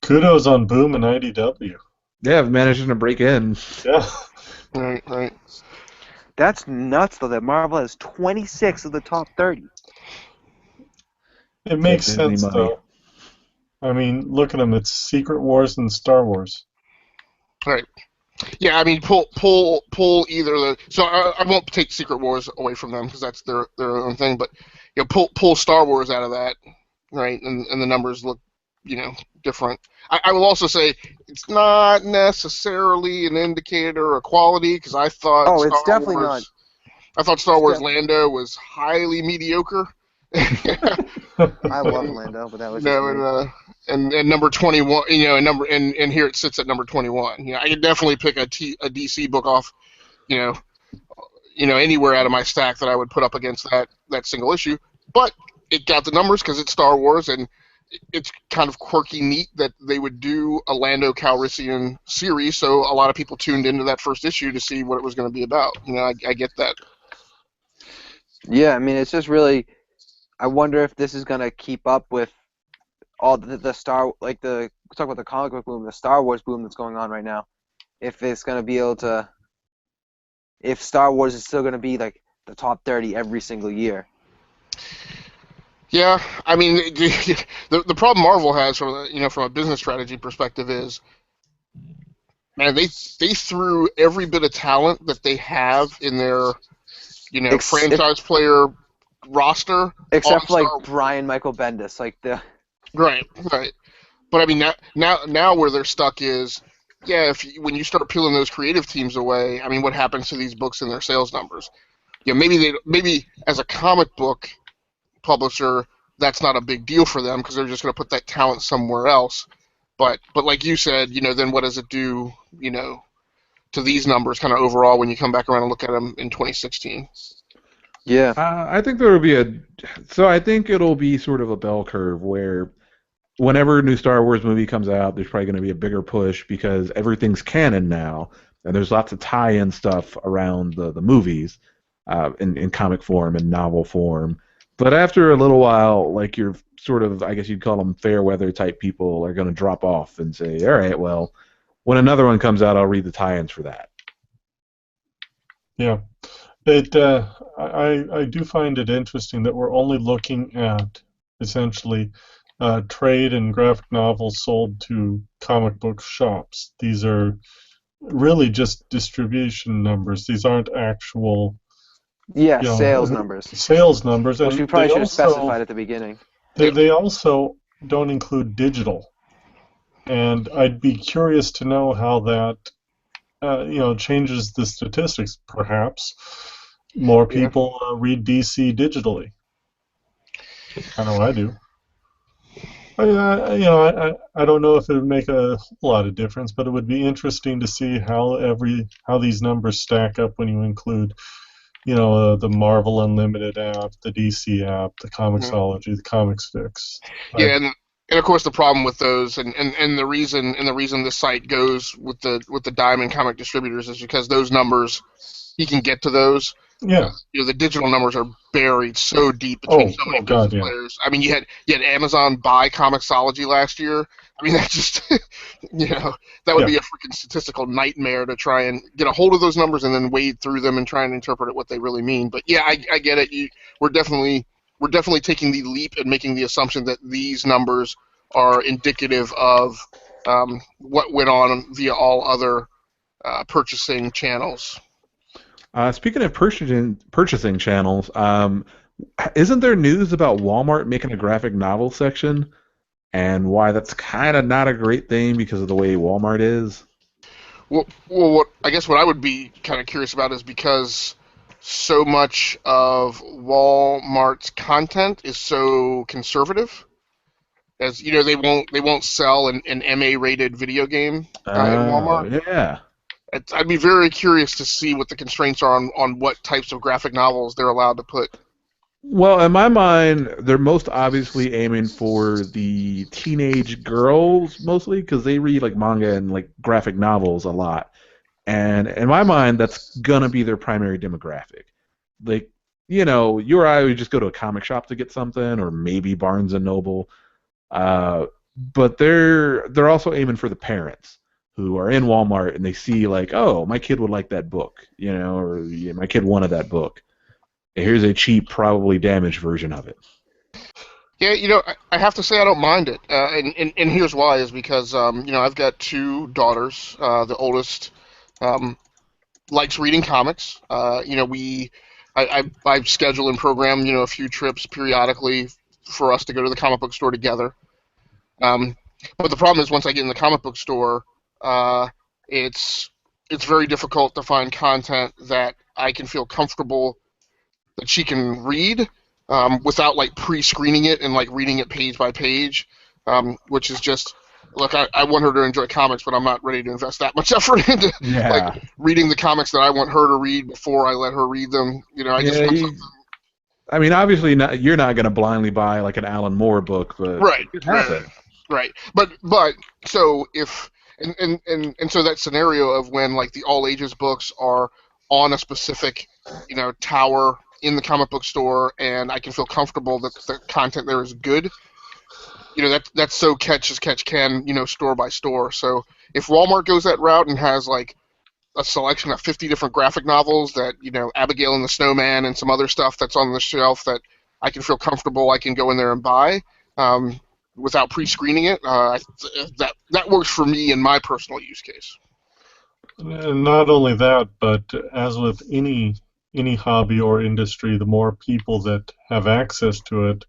Speaker 4: Kudos on Boom and IDW.
Speaker 3: Yeah, I've managed to break in.
Speaker 4: Yeah.
Speaker 1: Right.
Speaker 2: That's nuts, though, that Marvel has 26 of the top 30.
Speaker 4: It makes sense, though. I mean, look at them. It's Secret Wars and Star Wars.
Speaker 1: Right. Yeah, I mean, pull either the. So I won't take Secret Wars away from them because that's their own thing. But pull Star Wars out of that, right? And the numbers look, different. I will also say it's not necessarily an indicator of quality because I thought.
Speaker 2: Oh, it's definitely not.
Speaker 1: I thought Star Wars Lando was highly mediocre.
Speaker 2: I love Lando, but that was just
Speaker 1: and number 21, and here it sits at number 21. I could definitely pick a DC book off, anywhere out of my stack that I would put up against that single issue. But it got the numbers because it's Star Wars, and it's kind of quirky, neat that they would do a Lando Calrissian series. So a lot of people tuned into that first issue to see what it was going to be about. I get that.
Speaker 2: Yeah, I mean, it's just really. I wonder if this is going to keep up with all the Star, talk about the comic book boom, the Star Wars boom that's going on right now. If it's going to be able to, if Star Wars is still going to be the top 30 every single year.
Speaker 1: Yeah, I mean, the problem Marvel has from a business strategy perspective is, man, they threw every bit of talent that they have in their franchise player roster,
Speaker 2: except for Brian Michael Bendis,
Speaker 1: right. But I mean, now where they're stuck is, when you start peeling those creative teams away, I mean, what happens to these books and their sales numbers? Maybe as a comic book publisher, that's not a big deal for them because they're just going to put that talent somewhere else. But like you said, then what does it do, to these numbers kind of overall when you come back around and look at them in 2016?
Speaker 2: Yeah.
Speaker 3: I think there will be so I think it'll be sort of a bell curve where whenever a new Star Wars movie comes out, there's probably going to be a bigger push because everything's canon now, and there's lots of tie-in stuff around the movies, in comic form and novel form. But after a little while, like your sort of, I guess you'd call them fair weather type people are going to drop off and say, all right, well, when another one comes out, I'll read the tie-ins for that.
Speaker 4: Yeah. I do find it interesting that we're only looking at essentially trade and graphic novels sold to comic book shops. These are really just distribution numbers. These aren't actual,
Speaker 2: Yeah,
Speaker 4: you
Speaker 2: sales
Speaker 4: know,
Speaker 2: numbers,
Speaker 4: sales numbers,
Speaker 2: which we
Speaker 4: and
Speaker 2: probably should have specified at the beginning.
Speaker 4: they also don't include digital. And I'd be curious to know how that changes the statistics. Perhaps more
Speaker 1: Yeah.
Speaker 4: people read DC digitally. I know I do. I don't know if it would make a whole lot of difference, but it would be interesting to see how these numbers stack up when you include, the Marvel Unlimited app, the DC app, the
Speaker 1: Mhm.
Speaker 4: Comixology, the Comics Fix.
Speaker 1: Yeah, and of course the problem with those, and the reason this site goes with the Diamond comic distributors is because those numbers, he can get to those.
Speaker 4: Yeah.
Speaker 1: The digital numbers are buried so deep between
Speaker 4: Oh,
Speaker 1: so many
Speaker 4: God,
Speaker 1: business
Speaker 4: yeah.
Speaker 1: players. I mean, you had Amazon buy Comixology last year. I mean, that just that would
Speaker 4: Yeah.
Speaker 1: be a freaking statistical nightmare to try and get a hold of those numbers and then wade through them and try and interpret what they really mean. But yeah, I get it. We're definitely taking the leap and making the assumption that these numbers are indicative of what went on via all other purchasing channels.
Speaker 3: Speaking of purchasing channels, isn't there news about Walmart making a graphic novel section, and why that's kind of not a great thing because of the way Walmart is?
Speaker 1: What I guess what I would be kind of curious about is because so much of Walmart's content is so conservative. As you know, they won't sell an MA rated video game in Walmart.
Speaker 3: Yeah.
Speaker 1: I'd be very curious to see what the constraints are on what types of graphic novels they're allowed to put.
Speaker 3: Well, in my mind, they're most obviously aiming for the teenage girls mostly because they read like manga and like graphic novels a lot. And in my mind, that's gonna be their primary demographic. Like, you or I would just go to a comic shop to get something, or maybe Barnes and Noble. But they're also aiming for the parents who are in Walmart and they see like, oh, my kid would like that book, or yeah, my kid wanted that book. Here's a cheap, probably damaged version of it.
Speaker 1: Yeah, I have to say I don't mind it, and here's why is because I've got two daughters. The oldest um, likes reading comics. I schedule and program a few trips periodically for us to go to the comic book store together. Um, but the problem is once I get in the comic book store, uh, it's it's very difficult to find content that I can feel comfortable that she can read without like pre-screening it and like reading it page by page, which is just look. I want her to enjoy comics, but I'm not ready to invest that much effort into like
Speaker 3: Yeah.
Speaker 1: reading the comics that I want her to read before I let her read them. I just
Speaker 3: Yeah.
Speaker 1: want something.
Speaker 3: I mean, obviously, you're not going to blindly buy like an Alan Moore book, but
Speaker 1: Right,
Speaker 3: it could
Speaker 1: right,
Speaker 3: happen.
Speaker 1: right. But so if and so that scenario of when like the all ages books are on a specific tower in the comic book store and I can feel comfortable that the content there is good. That's so catch as catch can, store by store. So if Walmart goes that route and has like a selection of 50 different graphic novels that, Abigail and the Snowman and some other stuff that's on the shelf that I can feel comfortable I can go in there and buy um, without pre-screening it, that works for me in my personal use case.
Speaker 4: And not only that, but as with any hobby or industry, the more people that have access to it,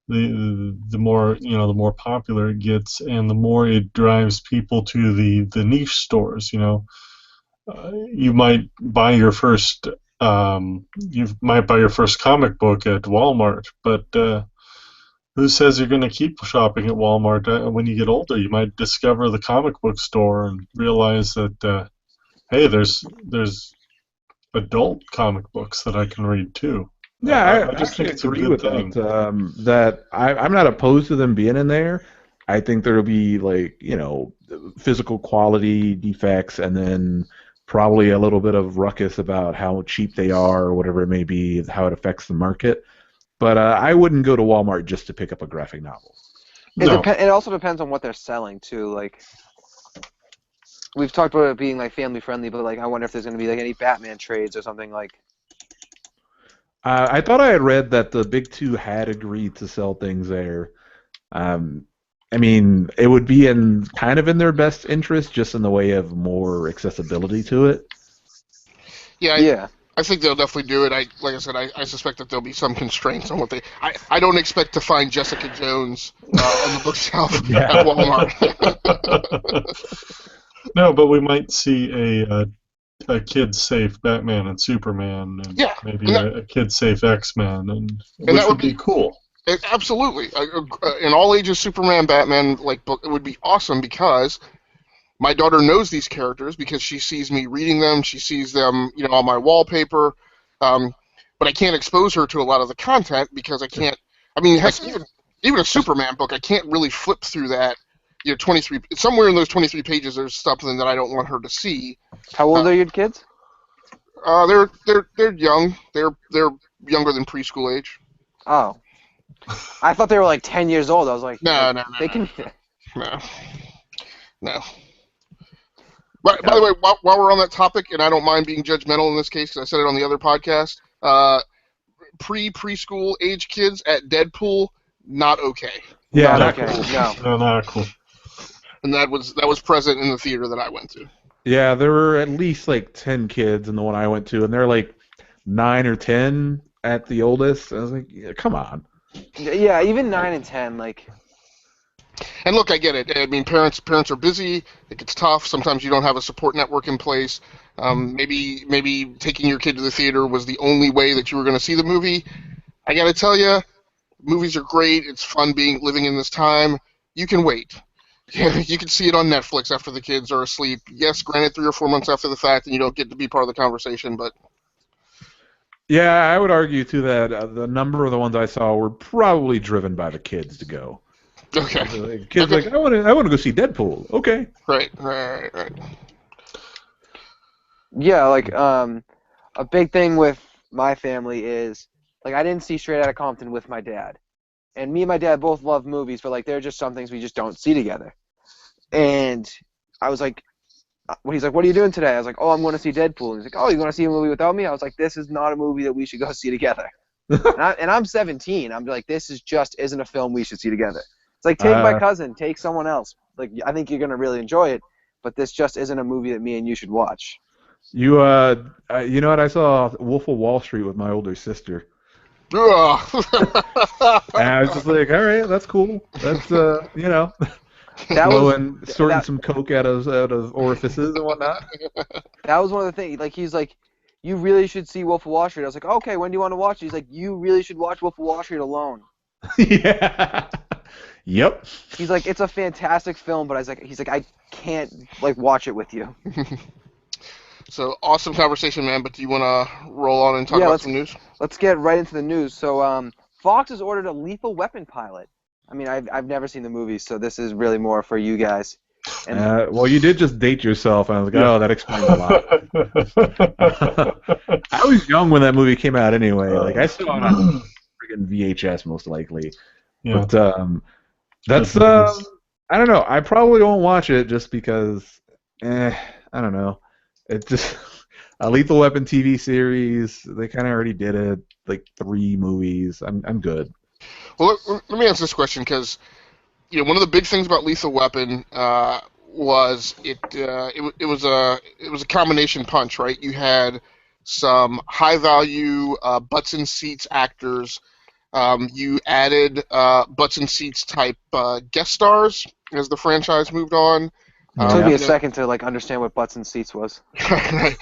Speaker 4: the more the more popular it gets, and the more it drives people to the niche stores. You might buy your first comic book at Walmart, but who says you're going to keep shopping at Walmart? When you get older, you might discover the comic book store and realize that hey, there's adult comic books that I can read too.
Speaker 3: Yeah,
Speaker 4: I
Speaker 3: I
Speaker 4: just
Speaker 3: actually
Speaker 4: think it's a
Speaker 3: agree
Speaker 4: good
Speaker 3: with
Speaker 4: thing.
Speaker 3: that. I'm not opposed to them being in there. I think there'll be like physical quality defects, and then probably a little bit of ruckus about how cheap they are or whatever it may be, how it affects the market. But I wouldn't go to Walmart just to pick up a graphic novel.
Speaker 4: No.
Speaker 2: It also depends on what they're selling too. Like we've talked about it being like family friendly, but like I wonder if there's going to be like any Batman trades or something like.
Speaker 3: I thought I had read that the big two had agreed to sell things there. Um, I mean, it would be in kind of in their best interest, just in the way of more accessibility to it.
Speaker 1: Yeah,
Speaker 2: Yeah.
Speaker 1: I think they'll definitely do it. Like I said, I suspect that there'll be some constraints on what they. I don't expect to find Jessica Jones on the bookshelf
Speaker 3: Yeah.
Speaker 1: at Walmart.
Speaker 4: No, but we might see a kid-safe Batman and Superman, and
Speaker 1: Yeah,
Speaker 4: maybe
Speaker 1: and that
Speaker 4: a kid-safe X-Men, and
Speaker 1: and
Speaker 4: which
Speaker 1: that would
Speaker 4: would be
Speaker 1: be
Speaker 4: cool.
Speaker 1: absolutely an all ages Superman Batman like book. It would be awesome because my daughter knows these characters because she sees me reading them. She sees them, on my wallpaper. Um, but I can't expose her to a lot of the content because I can't. I mean, heck, even a Superman book, I can't really flip through that. 23 somewhere in those 23 pages, there's something that I don't want her to see.
Speaker 2: How old
Speaker 1: Uh,
Speaker 2: are your kids?
Speaker 1: they're young. They're younger than preschool age.
Speaker 2: Oh, I thought they were like 10 years old. I was like
Speaker 1: No, no,
Speaker 2: they
Speaker 1: no,
Speaker 2: can.
Speaker 1: no, no. By the way, while we're on that topic, and I don't mind being judgmental in this case because I said it on the other podcast, preschool age kids at Deadpool, not okay.
Speaker 3: Yeah,
Speaker 2: Not
Speaker 3: not
Speaker 2: okay.
Speaker 3: cool.
Speaker 2: No.
Speaker 4: No, not cool.
Speaker 1: And that was present in the theater that I went to.
Speaker 3: Yeah, there were at least like 10 kids in the one I went to, and they're like 9 or 10 at the oldest. I was like, yeah, come on.
Speaker 2: Yeah, even 9 and 10, like.
Speaker 1: And look, I get it. I mean, parents are busy. It gets tough. Sometimes you don't have a support network in place. Maybe taking your kid to the theater was the only way that you were going to see the movie. I got to tell you, movies are great. It's fun living in this time. You can wait. Yeah, you can see it on Netflix after the kids are asleep. Yes, granted, 3 or 4 months after the fact, and you don't get to be part of the conversation. But
Speaker 3: Yeah, I would argue too that the number of the ones I saw were probably driven by the kids to go.
Speaker 1: okay,
Speaker 3: The kids
Speaker 1: okay,
Speaker 3: like, I want to go see Deadpool. Okay.
Speaker 1: right.
Speaker 2: Yeah, like a big thing with my family is like I didn't see Straight Outta Compton with my dad. And me and my dad both love movies, but like there are just some things we just don't see together. And I was like when he's like, "What are you doing today?" I was like, "Oh, I'm going to see Deadpool." And he's like, "Oh, you going to see a movie without me?" I was like, "This is not a movie that we should go see together." And I'm 17. I'm like, this is just isn't a film we should see together. It's like take my cousin, take someone else. Like I think you're gonna really enjoy it, but this just isn't a movie that me and you should watch.
Speaker 3: You know what? I saw Wolf of Wall Street with my older sister, and I was just like, all right, that's cool. That's
Speaker 2: That
Speaker 3: blowing,
Speaker 2: was
Speaker 3: sorting
Speaker 2: that
Speaker 3: some coke out of orifices and whatnot.
Speaker 2: that was one of the things. Like he's like, you really should see Wolf of Wall Street. I was like, okay, when do you want to watch it? He's like, you really should watch Wolf of Wall Street alone.
Speaker 3: Yeah. Yep.
Speaker 2: He's like, it's a fantastic film, but he's like, I can't like watch it with you.
Speaker 1: So awesome conversation, man. But do you want to roll on and talk about some news?
Speaker 2: Let's get right into the news. So, Fox has ordered a Lethal Weapon pilot. I mean, I've never seen the movie, so this is really more for you guys. And
Speaker 3: Well, you did just date yourself, and I was like, oh, that explains a lot. I was young when that movie came out anyway. Like, I saw it on freaking VHS, most likely.
Speaker 4: Yeah.
Speaker 3: But that's, I don't know. I probably won't watch it just because, I don't know. It's just a Lethal Weapon TV series. They kind of already did it, like 3 movies. I'm good.
Speaker 1: Well, let me answer this question because one of the big things about Lethal Weapon was it was a combination punch, right? You had some high value butts and seats actors. You added butts and seats type guest stars as the franchise moved on.
Speaker 2: it took me a second to like understand what butts and seats was.
Speaker 1: Right.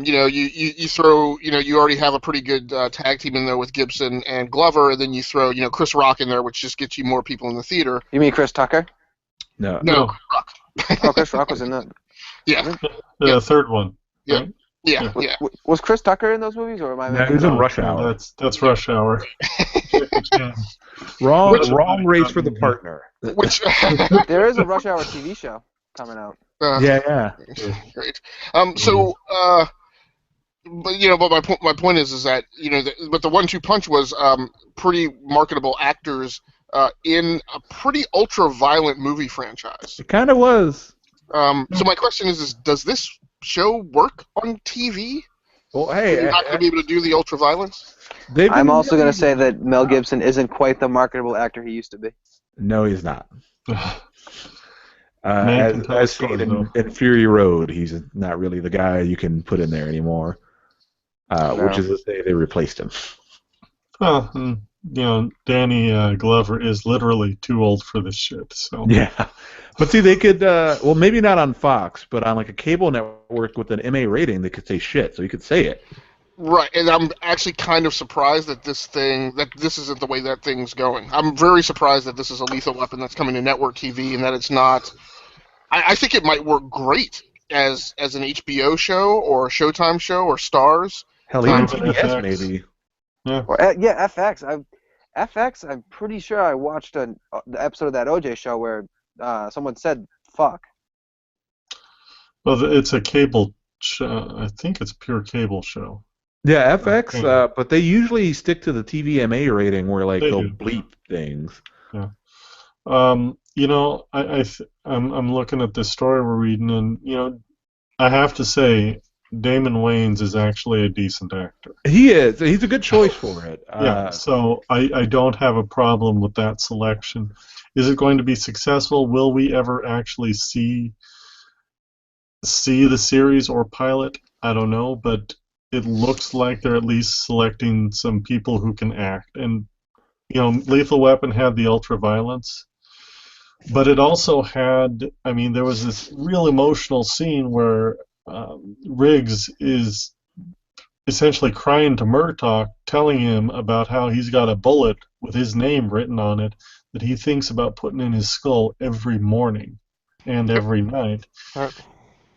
Speaker 1: You throw, you already have a pretty good tag team in there with Gibson and Glover, and then you throw, Chris Rock in there, which just gets you more people in the theater.
Speaker 2: You mean Chris Tucker?
Speaker 3: No.
Speaker 1: Chris Rock.
Speaker 2: Oh, Chris Rock was in that.
Speaker 1: Yeah.
Speaker 4: The third one.
Speaker 1: Yeah.
Speaker 4: Right?
Speaker 1: Yeah, yeah.
Speaker 2: Was Chris Tucker in those movies, or am I
Speaker 3: No,
Speaker 2: making
Speaker 3: he was
Speaker 2: that
Speaker 3: in
Speaker 2: up?
Speaker 3: Rush
Speaker 4: No,
Speaker 3: Hour.
Speaker 4: that's Rush Hour. Jackie Chan.
Speaker 3: Wrong race for the partner.
Speaker 1: Which
Speaker 2: There is a Rush Hour TV show coming out.
Speaker 3: Yeah.
Speaker 1: Great. So, but my point is that but the 1-2 punch was pretty marketable actors in a pretty ultra-violent movie franchise.
Speaker 3: It kind of was.
Speaker 1: So my question is does this show work on TV?
Speaker 3: Well, hey,
Speaker 1: You're not going to be able to do the ultra-violence?
Speaker 2: I'm also going to say that Mel Gibson isn't quite the marketable actor he used to be.
Speaker 3: No, he's not.
Speaker 4: Man can tell
Speaker 3: as
Speaker 4: stories,
Speaker 3: seen
Speaker 4: though.
Speaker 3: in Fury Road, he's not really the guy you can put in there anymore. Which is to say, they replaced him.
Speaker 4: Well, Danny Glover is literally too old for this shit. So
Speaker 3: Yeah, but see, they could. Well, maybe not on Fox, but on like a cable network with an MA rating, they could say shit. So you could say it.
Speaker 1: Right, and I'm actually kind of surprised that this isn't the way that thing's going. I'm very surprised that this is a Lethal Weapon that's coming to network TV and that it's not. I think it might work great as an HBO show or a Showtime show or Stars.
Speaker 3: Hell, even
Speaker 4: Even
Speaker 3: TBS
Speaker 4: FX.
Speaker 3: maybe.
Speaker 4: yeah.
Speaker 2: Or FX. FX. I'm pretty sure I watched the episode of that OJ show where someone said "fuck."
Speaker 4: Well, it's a cable show. I think it's a pure cable show.
Speaker 3: Yeah, FX,
Speaker 4: Okay.
Speaker 3: but they usually stick to the TVMA rating where like
Speaker 4: They
Speaker 3: they'll
Speaker 4: do.
Speaker 3: bleep things.
Speaker 4: Yeah. I'm looking at this story we're reading, and I have to say, Damon Wayans is actually a decent actor.
Speaker 3: He is. He's a good choice for it.
Speaker 4: Yeah. So I don't have a problem with that selection. Is it going to be successful? Will we ever actually see the series or pilot? I don't know, but it looks like they're at least selecting some people who can act. And Lethal Weapon had the ultra violence, but it also had. I mean, there was this real emotional scene where Riggs is essentially crying to Murtaugh, telling him about how he's got a bullet with his name written on it that he thinks about putting in his skull every morning and every night.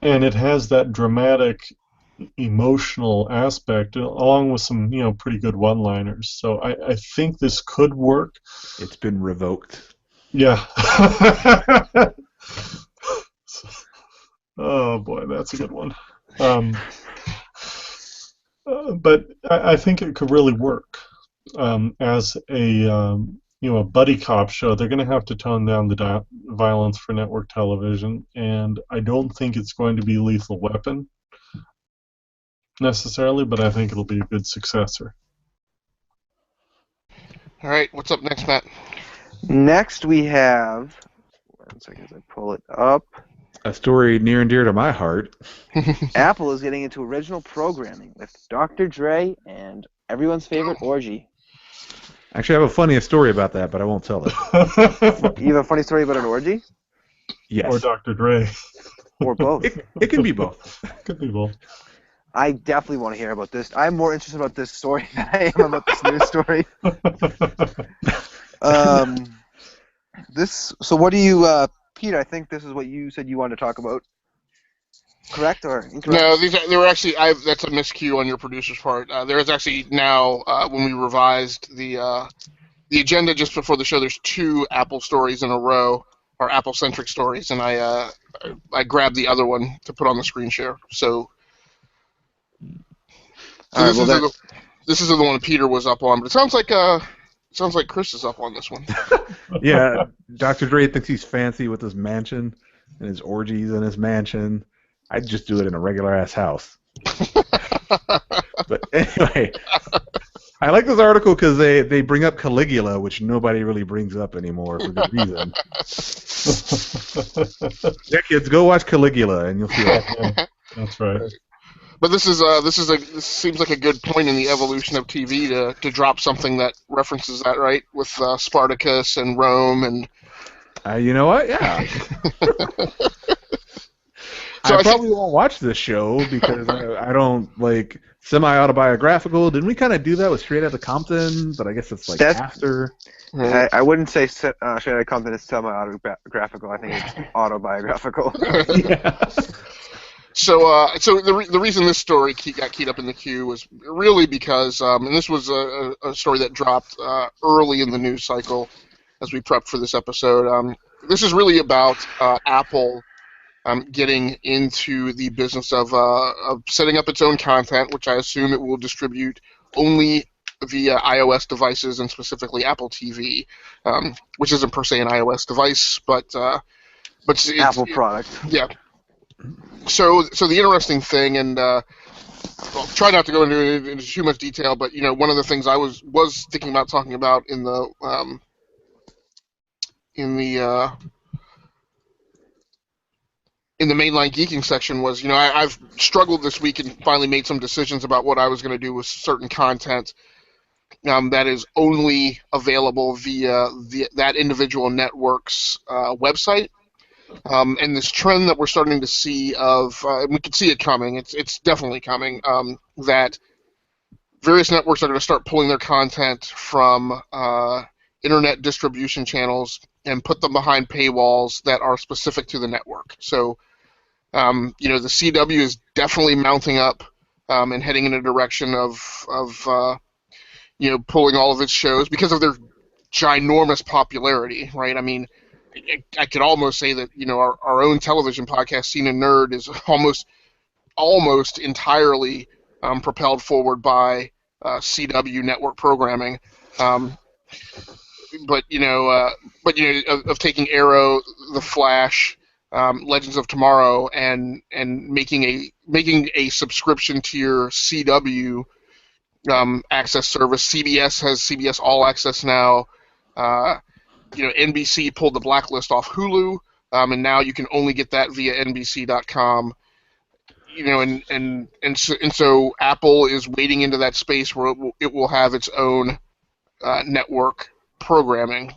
Speaker 4: And it has that dramatic, emotional aspect, along with some, pretty good one-liners. So I think this could work.
Speaker 3: It's been revoked.
Speaker 4: Yeah. Oh boy, that's a good one. But I think it could really work as a buddy cop show. They're going to have to tone down the violence for network television, and I don't think it's going to be Lethal Weapon necessarily, but I think it'll be a good successor.
Speaker 1: All right, what's up next, Matt?
Speaker 2: Next we have. One second as I pull it up.
Speaker 3: A story near and dear to my heart.
Speaker 2: Apple is getting into original programming with Dr. Dre and everyone's favorite orgy.
Speaker 3: Actually, I have a funny story about that, but I won't tell it.
Speaker 2: You have a funny story about an orgy?
Speaker 3: Yes.
Speaker 4: Or Dr. Dre.
Speaker 2: Or both?
Speaker 3: It can be both.
Speaker 4: Could be both.
Speaker 2: I definitely want to hear about this. I'm more interested about this story than I am about this news story. So what do you, Pete, I think this is what you said you wanted to talk about. Correct or incorrect?
Speaker 1: No, they were actually. That's a miscue on your producer's part. There is actually now, when we revised the agenda just before the show, there's 2 Apple stories in a row, or Apple-centric stories, and I grabbed the other one to put on the screen share. So this is the one Peter was up on, but it sounds like Chris is up on this one.
Speaker 3: Yeah, Dr. Dre thinks he's fancy with his mansion and his orgies in his mansion. I'd just do it in a regular-ass house. But anyway, I like this article because they bring up Caligula, which nobody really brings up anymore for good reason. Yeah, kids, go watch Caligula and you'll see it.
Speaker 4: That's right.
Speaker 1: But this seems like a good point in the evolution of TV to drop something that references that, right? With Spartacus and Rome and.
Speaker 3: You know what? Yeah.
Speaker 1: So
Speaker 3: I probably won't watch this show because I don't like semi-autobiographical. Didn't we kind of do that with Straight Outta Compton? But I guess it's like after.
Speaker 2: I wouldn't say Straight Outta Compton is semi-autobiographical. I think it's autobiographical.
Speaker 3: Yeah.
Speaker 1: So the reason this story got keyed up in the queue was really because, and this was a story that dropped early in the news cycle as we prepped for this episode. This is really about Apple getting into the business of setting up its own content, which I assume it will distribute only via iOS devices and specifically Apple TV, which isn't per se an iOS device, but it's
Speaker 2: Apple product.
Speaker 1: yeah. So the interesting thing, and I'll try not to go into too much detail, but one of the things I was thinking about talking about in the in the in the mainline geeking section was, I've struggled this week and finally made some decisions about what I was going to do with certain content that is only available via that individual network's website. And this trend that we're starting to see we can see it coming, it's definitely coming, that various networks are going to start pulling their content from internet distribution channels and put them behind paywalls that are specific to the network. So, the CW is definitely mounting up and heading in a direction of pulling all of its shows because of their ginormous popularity, right? I mean, I could almost say that our own television podcast, Scene and Nerd, is almost entirely propelled forward by CW network programming. But of taking Arrow, The Flash, Legends of Tomorrow, and making a subscription tier CW access service. CBS has CBS All Access now. NBC pulled the blacklist off Hulu, and now you can only get that via NBC.com. So Apple is wading into that space where it will have its own network programming.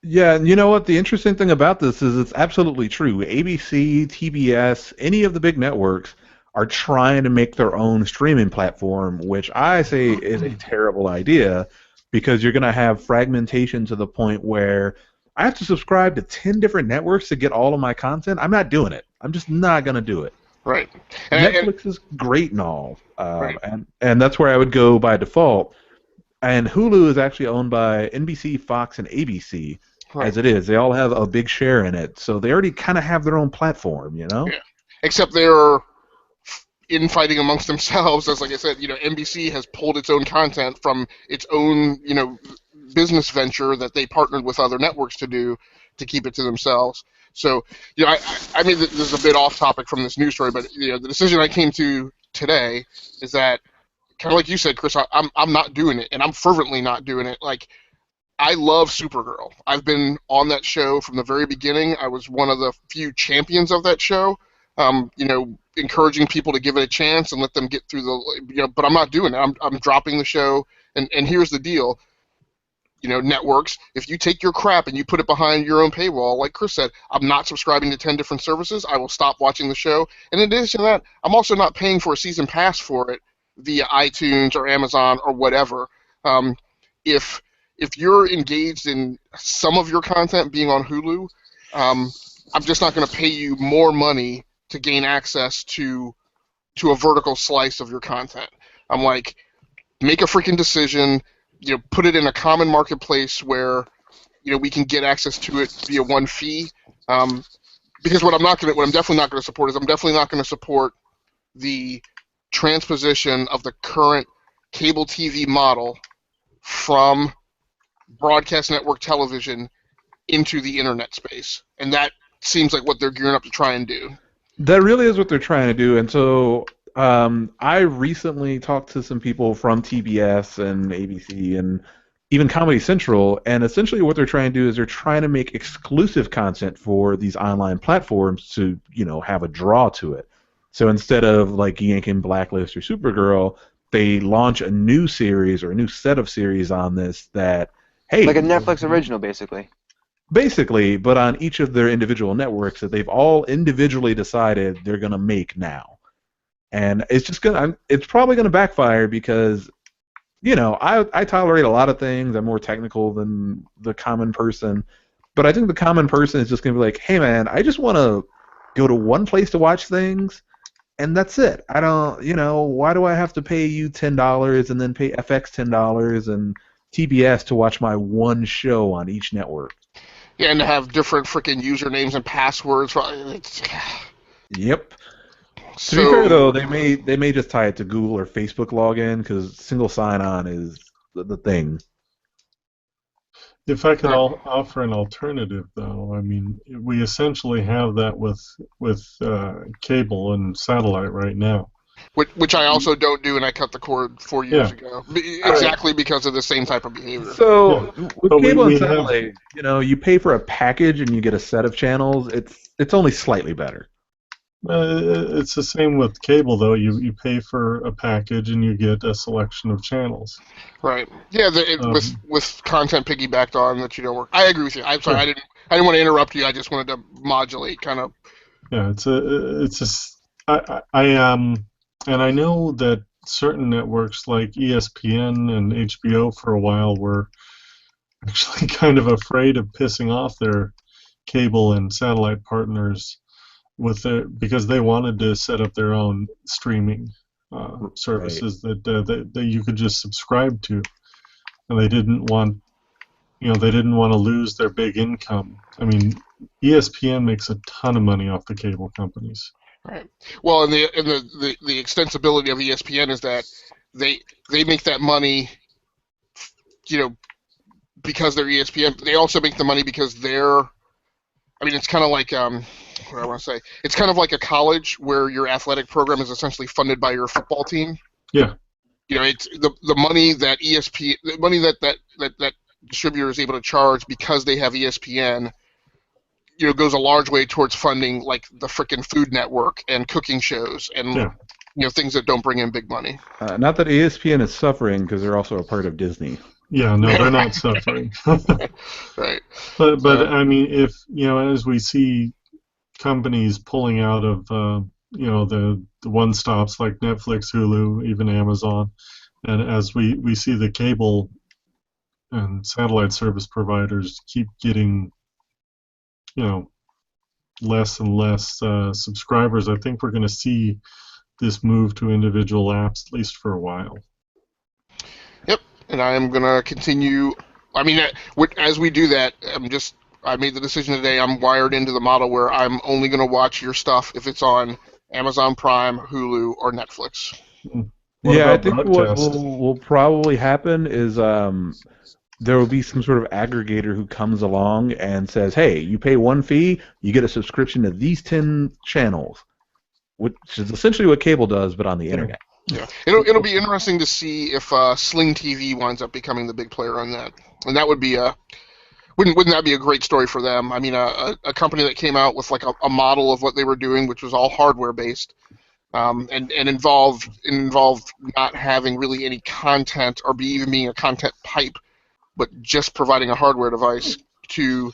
Speaker 3: Yeah, and you know what? The interesting thing about this is it's absolutely true. ABC, TBS, any of the big networks are trying to make their own streaming platform, which I say is a terrible idea because you're going to have fragmentation to the point where I have to subscribe to 10 different networks to get all of my content. I'm not doing it. I'm just not going to do it.
Speaker 1: Right.
Speaker 3: Netflix is great and all,
Speaker 1: right.
Speaker 3: and that's where I would go by default. And Hulu is actually owned by NBC, Fox, and ABC,
Speaker 1: right.
Speaker 3: as it is. They all have a big share in it, so they already kind of have their own platform,
Speaker 1: Yeah. Except they're infighting amongst themselves, as like I said, NBC has pulled its own content from its own, business venture that they partnered with other networks to do to keep it to themselves. So, I mean, this is a bit off topic from this news story, but the decision I came to today is that, kind of like you said, Chris, I'm not doing it, and I'm fervently not doing it. Like, I love Supergirl. I've been on that show from the very beginning. I was one of the few champions of that show. Encouraging people to give it a chance and let them get through but I'm not doing it. I'm dropping the show, and here's the deal. Networks, if you take your crap and you put it behind your own paywall, like Chris said, I'm not subscribing to 10 different services. I will stop watching the show. And in addition to that, I'm also not paying for a season pass for it via iTunes or Amazon or whatever. If you're engaged in some of your content being on Hulu, I'm just not going to pay you more money to gain access to a vertical slice of your content. I'm like, make a freaking decision. Put it in a common marketplace where we can get access to it via one fee. Because what I'm definitely not going to support is I'm definitely not going to support the transposition of the current cable TV model from broadcast network television into the internet space, and that seems like what they're gearing up to try and do.
Speaker 3: That really is what they're trying to do, and so I recently talked to some people from TBS and ABC and even Comedy Central, and essentially what they're trying to do is they're trying to make exclusive content for these online platforms to, have a draw to it. So instead of like yanking Blacklist or Supergirl, they launch a new series or a new set of series on this that, hey,
Speaker 2: like a Netflix original, basically.
Speaker 3: Basically, but on each of their individual networks that they've all individually decided they're going to make now. And it's probably going to backfire because, I tolerate a lot of things. I'm more technical than the common person. But I think the common person is just going to be like, hey, man, I just want to go to one place to watch things, and that's it. I don't, why do I have to pay you $10 and then pay FX $10 and TBS to watch my one show on each network?
Speaker 1: Yeah, and to have different freaking usernames and passwords. It's,
Speaker 3: Yep. To be fair,
Speaker 1: so
Speaker 3: though, they may just tie it to Google or Facebook login because single sign-on is the thing.
Speaker 4: If I could offer an alternative, though, I mean, we essentially have that with cable and satellite right now.
Speaker 1: which I also don't do, and I cut the cord 4 years
Speaker 4: Yeah.
Speaker 1: ago, exactly because of the same type of behavior.
Speaker 3: So with
Speaker 4: But
Speaker 3: cable and
Speaker 4: we have,
Speaker 3: satellite, you pay for a package and you get a set of channels. It's only slightly better.
Speaker 4: it's the same with cable, though. You pay for a package and you get a selection of channels.
Speaker 1: Right. Yeah. With content piggybacked on that you don't work. I agree with you. I'm sorry.
Speaker 4: Yeah.
Speaker 1: I didn't want to interrupt you. I just wanted to modulate, kind of.
Speaker 4: Yeah, and I know that certain networks like ESPN and HBO for a while were actually kind of afraid of pissing off their cable and satellite partners because they wanted to set up their own streaming services that you could just subscribe to, and they didn't want to lose their big income. I mean, ESPN makes a ton of money off the cable companies.
Speaker 1: Right. Well, and the extensibility of ESPN is that they make that money, because they're ESPN. They also make the money because they're. I mean, it's kind of like what do I want to say. It's kind of like a college where your athletic program is essentially funded by your football team.
Speaker 4: Yeah.
Speaker 1: It's the money that the money that distributor is able to charge because they have ESPN. Goes a large way towards funding like the frickin' Food Network and cooking shows and things that don't bring in big money.
Speaker 3: Not that ESPN is suffering because they're also a part of Disney.
Speaker 4: Yeah, no, they're not suffering.
Speaker 1: Right.
Speaker 4: But I mean, if as we see companies pulling out of the one stops like Netflix, Hulu, even Amazon, and as we see the cable and satellite service providers keep getting less and less subscribers, I think we're going to see this move to individual apps at least for a while.
Speaker 1: Yep, and I am going to continue. I mean, as we do that, I made the decision today. I'm wired into the model where I'm only going to watch your stuff if it's on Amazon Prime, Hulu, or Netflix.
Speaker 3: Yeah, I think what will probably happen is there will be some sort of aggregator who comes along and says, hey, you pay one fee, you get a subscription to these 10 channels, which is essentially what cable does, but on the internet.
Speaker 1: Yeah, it'll be interesting to see if Sling TV winds up becoming the big player on that, and that would be wouldn't that be a great story for them? I mean, a company that came out with like a model of what they were doing, which was all hardware based, and involved not having really any content or even being a content pipe, but just providing a hardware device to.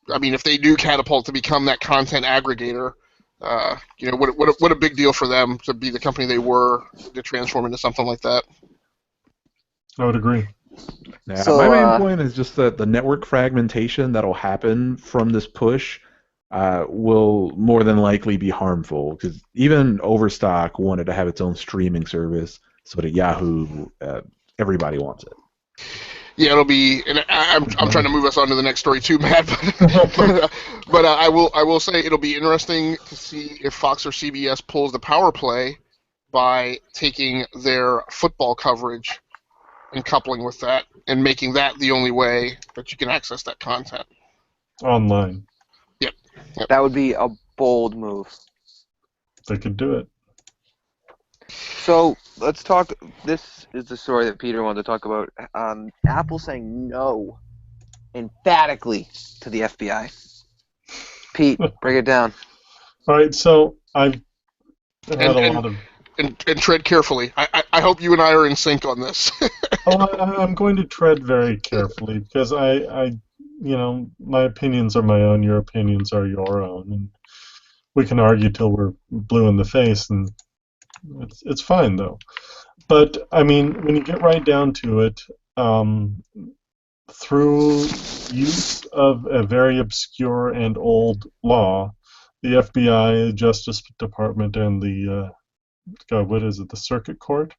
Speaker 1: I mean, if they do catapult to become that content aggregator. What a big deal for them to be the company they were to transform into something like that.
Speaker 4: I would agree.
Speaker 3: Yeah, so, my main point is just that the network fragmentation that'll happen from this push will more than likely be harmful because even Overstock wanted to have its own streaming service, so that Yahoo, everybody wants it.
Speaker 1: Yeah, it'll be, and I'm trying to move us on to the next story too, Matt. But I will say it'll be interesting to see if Fox or CBS pulls the power play by taking their football coverage and coupling with that and making that the only way that you can access that content
Speaker 4: online.
Speaker 1: Yep.
Speaker 2: That would be a bold move.
Speaker 4: They could do it.
Speaker 2: So let's talk. This is the story that Peter wanted to talk about. Apple saying no emphatically to the FBI. Pete, break it down.
Speaker 4: All right, so I've had a lot of.
Speaker 1: And tread carefully. I hope you and I are in sync on this.
Speaker 4: I'm going to tread very carefully because my opinions are my own. Your opinions are your own, and we can argue till we're blue in the face and. It's fine though, but I mean, when you get right down to it, through use of a very obscure and old law, the FBI, Justice Department, and the what is it, the Circuit Court?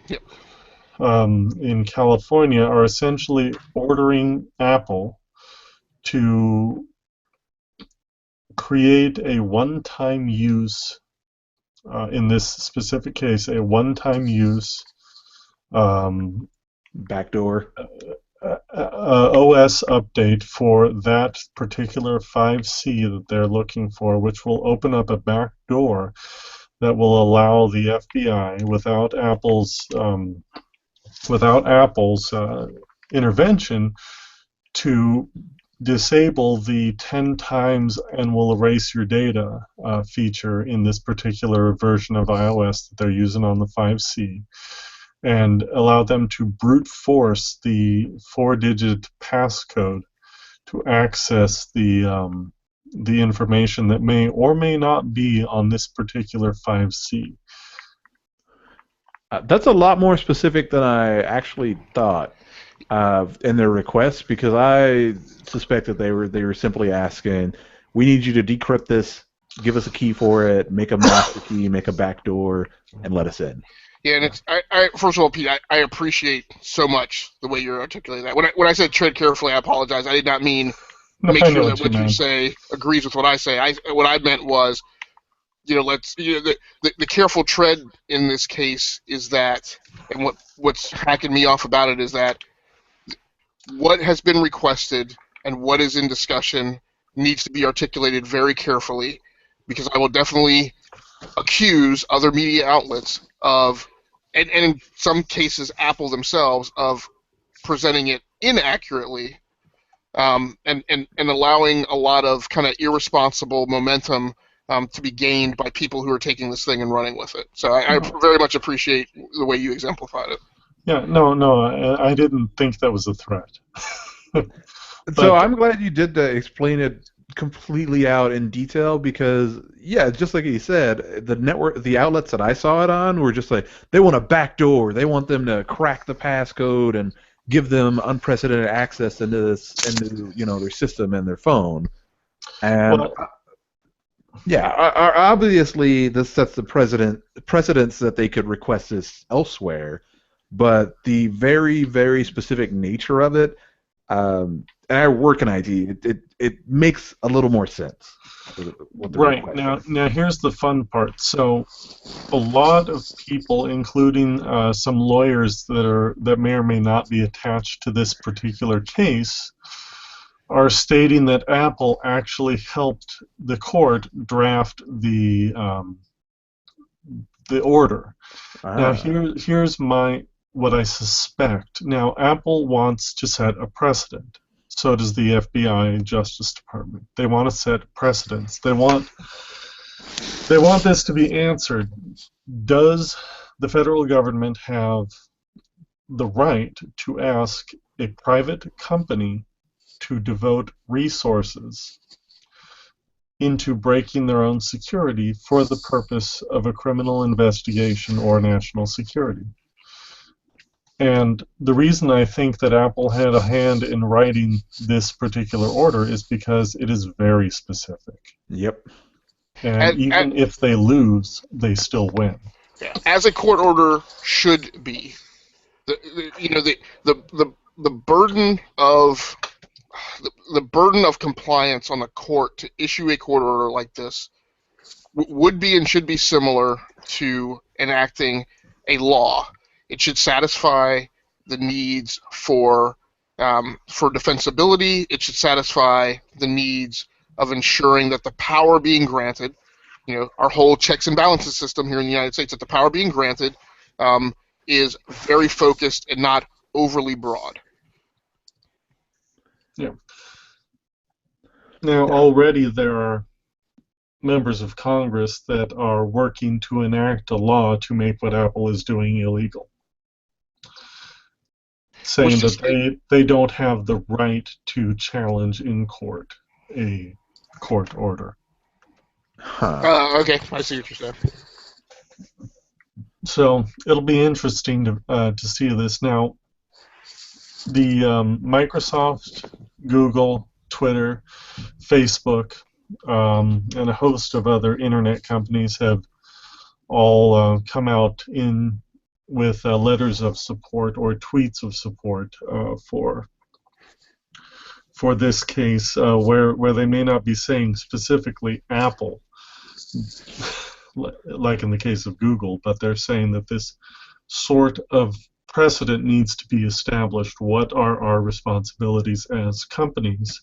Speaker 1: Yep.
Speaker 4: In California are essentially ordering Apple to create a one-time use, in this specific case, a one-time use
Speaker 3: Backdoor.
Speaker 4: OS update for that particular 5C that they're looking for, which will open up a back door that will allow the FBI, without Apple's intervention, to disable the 10 times and will erase your data feature in this particular version of iOS that they're using on the 5C, and allow them to brute force the 4-digit passcode to access the information that may or may not be on this particular 5C.
Speaker 3: That's a lot more specific than I actually thought in their request, because I suspected they were simply asking, we need you to decrypt this, give us a key for it, make a master key, make a backdoor, and let us in.
Speaker 1: Yeah, and it's first of all, Pete, I appreciate so much the way you're articulating that. When I said tread carefully, I apologize. I did not mean make sure that what you say agrees with what I say. What I meant was, the careful tread in this case is that, and what's hacking me off about it is that what has been requested and what is in discussion needs to be articulated very carefully, because I will definitely accuse other media outlets of, and in some cases Apple themselves, of presenting it inaccurately, and allowing a lot of kind of irresponsible momentum to be gained by people who are taking this thing and running with it. So I very much appreciate the way you exemplified it.
Speaker 4: Yeah, no, I didn't think that was a threat.
Speaker 3: So I'm glad you did explain it completely out in detail, because just like you said, the outlets that I saw it on were just like, they want a backdoor, they want them to crack the passcode and give them unprecedented access into their system and their phone. And obviously this sets the precedence that they could request this elsewhere, but the very, very specific nature of it, and I work in IT, it makes a little more sense.
Speaker 4: Right. Now here's the fun part. So a lot of people, including some lawyers that may or may not be attached to this particular case, are stating that Apple actually helped the court draft the order. Now here's what I suspect. Now Apple wants to set a precedent. So does the FBI and Justice Department. They want to set precedents. They want this to be answered. Does the federal government have the right to ask a private company to devote resources into breaking their own security for the purpose of a criminal investigation or national security? And the reason I think that Apple had a hand in writing this particular order is because it is very specific.
Speaker 3: Yep.
Speaker 4: And even if they lose, they still win.
Speaker 1: As a court order should be. The burden of the burden of compliance on the court to issue a court order like this would be and should be similar to enacting a law. It should satisfy the needs for defensibility. It should satisfy the needs of ensuring that the power being granted, our whole checks and balances system here in the United States, that the power being granted is very focused and not overly broad.
Speaker 4: Yeah. Now, already there are members of Congress that are working to enact a law to make what Apple is doing illegal, saying that they don't have the right to challenge in court a court order.
Speaker 1: Okay, I see what you're saying.
Speaker 4: So it'll be interesting to see this. Now, the Microsoft, Google, Twitter, Facebook, and a host of other internet companies have all come out with letters of support or tweets of support for this case, where they may not be saying specifically Apple, like in the case of Google, but they're saying that this sort of precedent needs to be established. What are our responsibilities as companies,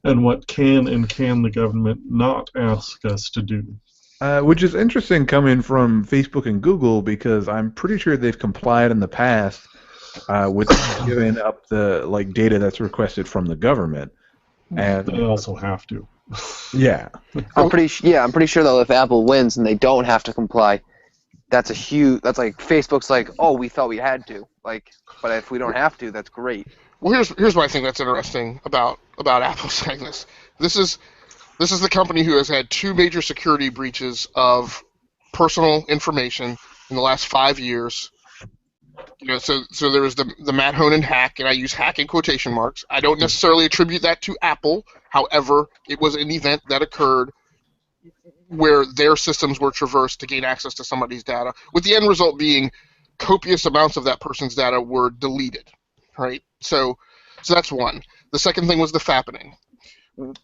Speaker 4: and what can the government not ask us to do?
Speaker 3: Which is interesting coming from Facebook and Google, because I'm pretty sure they've complied in the past with giving up the data that's requested from the government. And
Speaker 4: They also have to.
Speaker 3: yeah,
Speaker 2: I'm pretty sure though if Apple wins and they don't have to comply, that's like Facebook's like, oh, we thought we had to, like, but if we don't have to, that's great.
Speaker 1: Well, here's what I think that's interesting about Apple saying this. This is the company who has had 2 major security breaches of personal information in the last 5 years. So there was the Matt Honan hack, and I use hack in quotation marks. I don't necessarily attribute that to Apple. However, it was an event that occurred where their systems were traversed to gain access to somebody's data, with the end result being copious amounts of that person's data were deleted. Right? So that's one. The second thing was the fappening.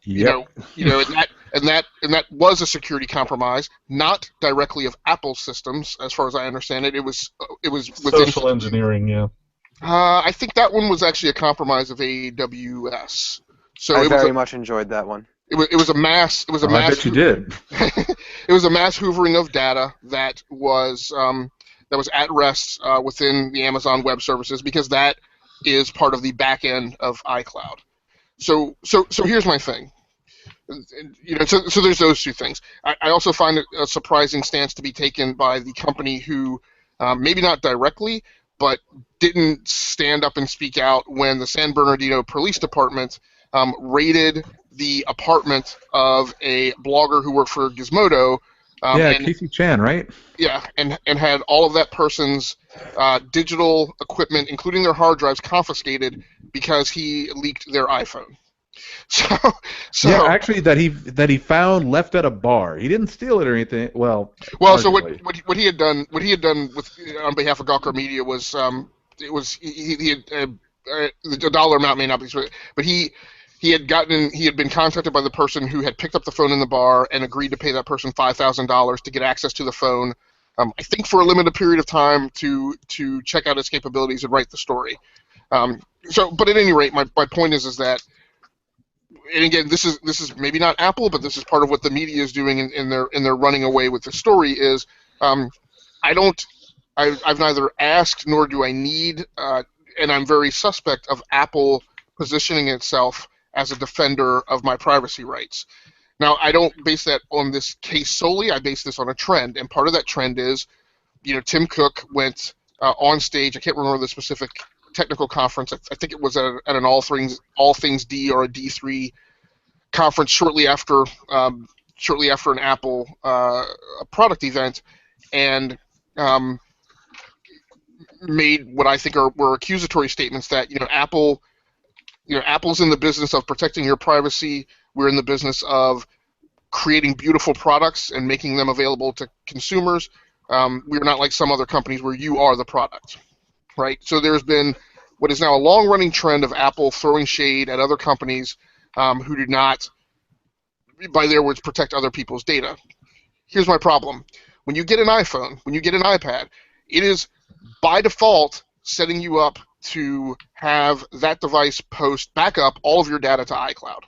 Speaker 3: yep.
Speaker 1: And that was a security compromise, not directly of Apple's systems, as far as I understand it. It was within
Speaker 4: Social engineering, yeah.
Speaker 1: I think that one was actually a compromise of AWS. So
Speaker 2: I
Speaker 1: it
Speaker 2: very
Speaker 1: was
Speaker 2: much enjoyed that one.
Speaker 1: it was a mass
Speaker 3: I bet you did.
Speaker 1: it was a mass hoovering of data that was at rest within the Amazon Web Services, because that is part of the back end of iCloud. So here's my thing. So there's those 2 things. I also find it a surprising stance to be taken by the company who, maybe not directly, but didn't stand up and speak out when the San Bernardino Police Department raided the apartment of a blogger who worked for Gizmodo.
Speaker 3: Casey Chan, right?
Speaker 1: Yeah, and had all of that person's digital equipment, including their hard drives, confiscated because he leaked their iPhone. So
Speaker 3: yeah, actually, that he found left at a bar. He didn't steal it or anything. Well,
Speaker 1: so
Speaker 3: arguably.
Speaker 1: what he had done with on behalf of Gawker Media was he had the dollar amount may not be, but he had been contacted by the person who had picked up the phone in the bar and agreed to pay that person $5,000 to get access to the phone. I think for a limited period of time to check out its capabilities and write the story. But at any rate, my point is that. And again, this is maybe not Apple, but this is part of what the media is doing in their running away with the story. Is I've neither asked nor do I need, and I'm very suspect of Apple positioning itself as a defender of my privacy rights. Now, I don't base that on this case solely. I base this on a trend, and part of that trend is, Tim Cook went on stage. I can't remember the specific technical conference. I think it was at an All Things D or a D3 conference shortly after an Apple product event, and made what I think were accusatory statements that Apple's in the business of protecting your privacy. We're in the business of creating beautiful products and making them available to consumers. We're not like some other companies where you are the product. Right? So there's been what is now a long-running trend of Apple throwing shade at other companies who do not, by their words, protect other people's data. Here's my problem. When you get an iPhone, when you get an iPad, it is by default setting you up to have that device post backup all of your data to iCloud.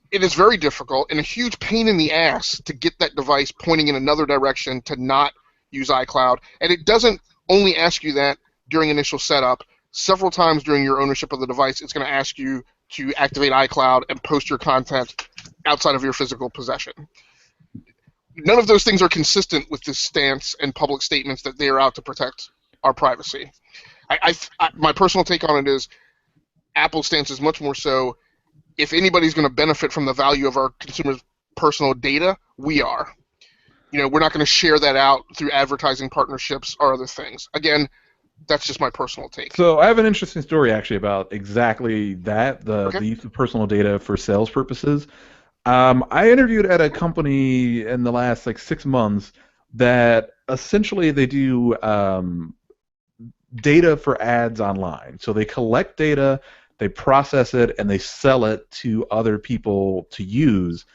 Speaker 1: It is very difficult and a huge pain in the ass to get that device pointing in another direction to not use iCloud. And it doesn't only ask you that during initial setup. Several times during your ownership of the device, it's going to ask you to activate iCloud and post your content outside of your physical possession. None of those things are consistent with this stance and public statements that they are out to protect our privacy. My personal take on it is Apple's stance is much more so, if anybody's going to benefit from the value of our consumers' personal data, we are. We're not going to share that out through advertising partnerships or other things. Again, that's just my personal take.
Speaker 3: So I have an interesting story actually about exactly that, the
Speaker 1: Okay.
Speaker 3: use of personal data for sales purposes. I interviewed at a company in the last like 6 months that essentially they do data for ads online. So they collect data, they process it, and they sell it to other people to use.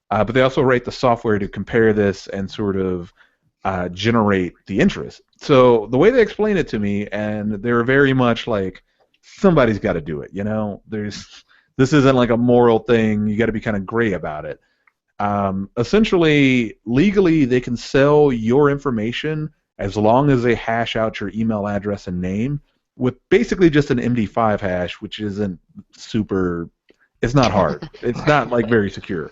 Speaker 3: But they also write the software to compare this and sort of generate the interest. So the way they explained it to me, and they were very much like, somebody's got to do it. This isn't like a moral thing. You got to be kind of gray about it. Essentially, legally, they can sell your information as long as they hash out your email address and name with basically just an MD5 hash, which isn't super. It's not hard. It's not like very secure.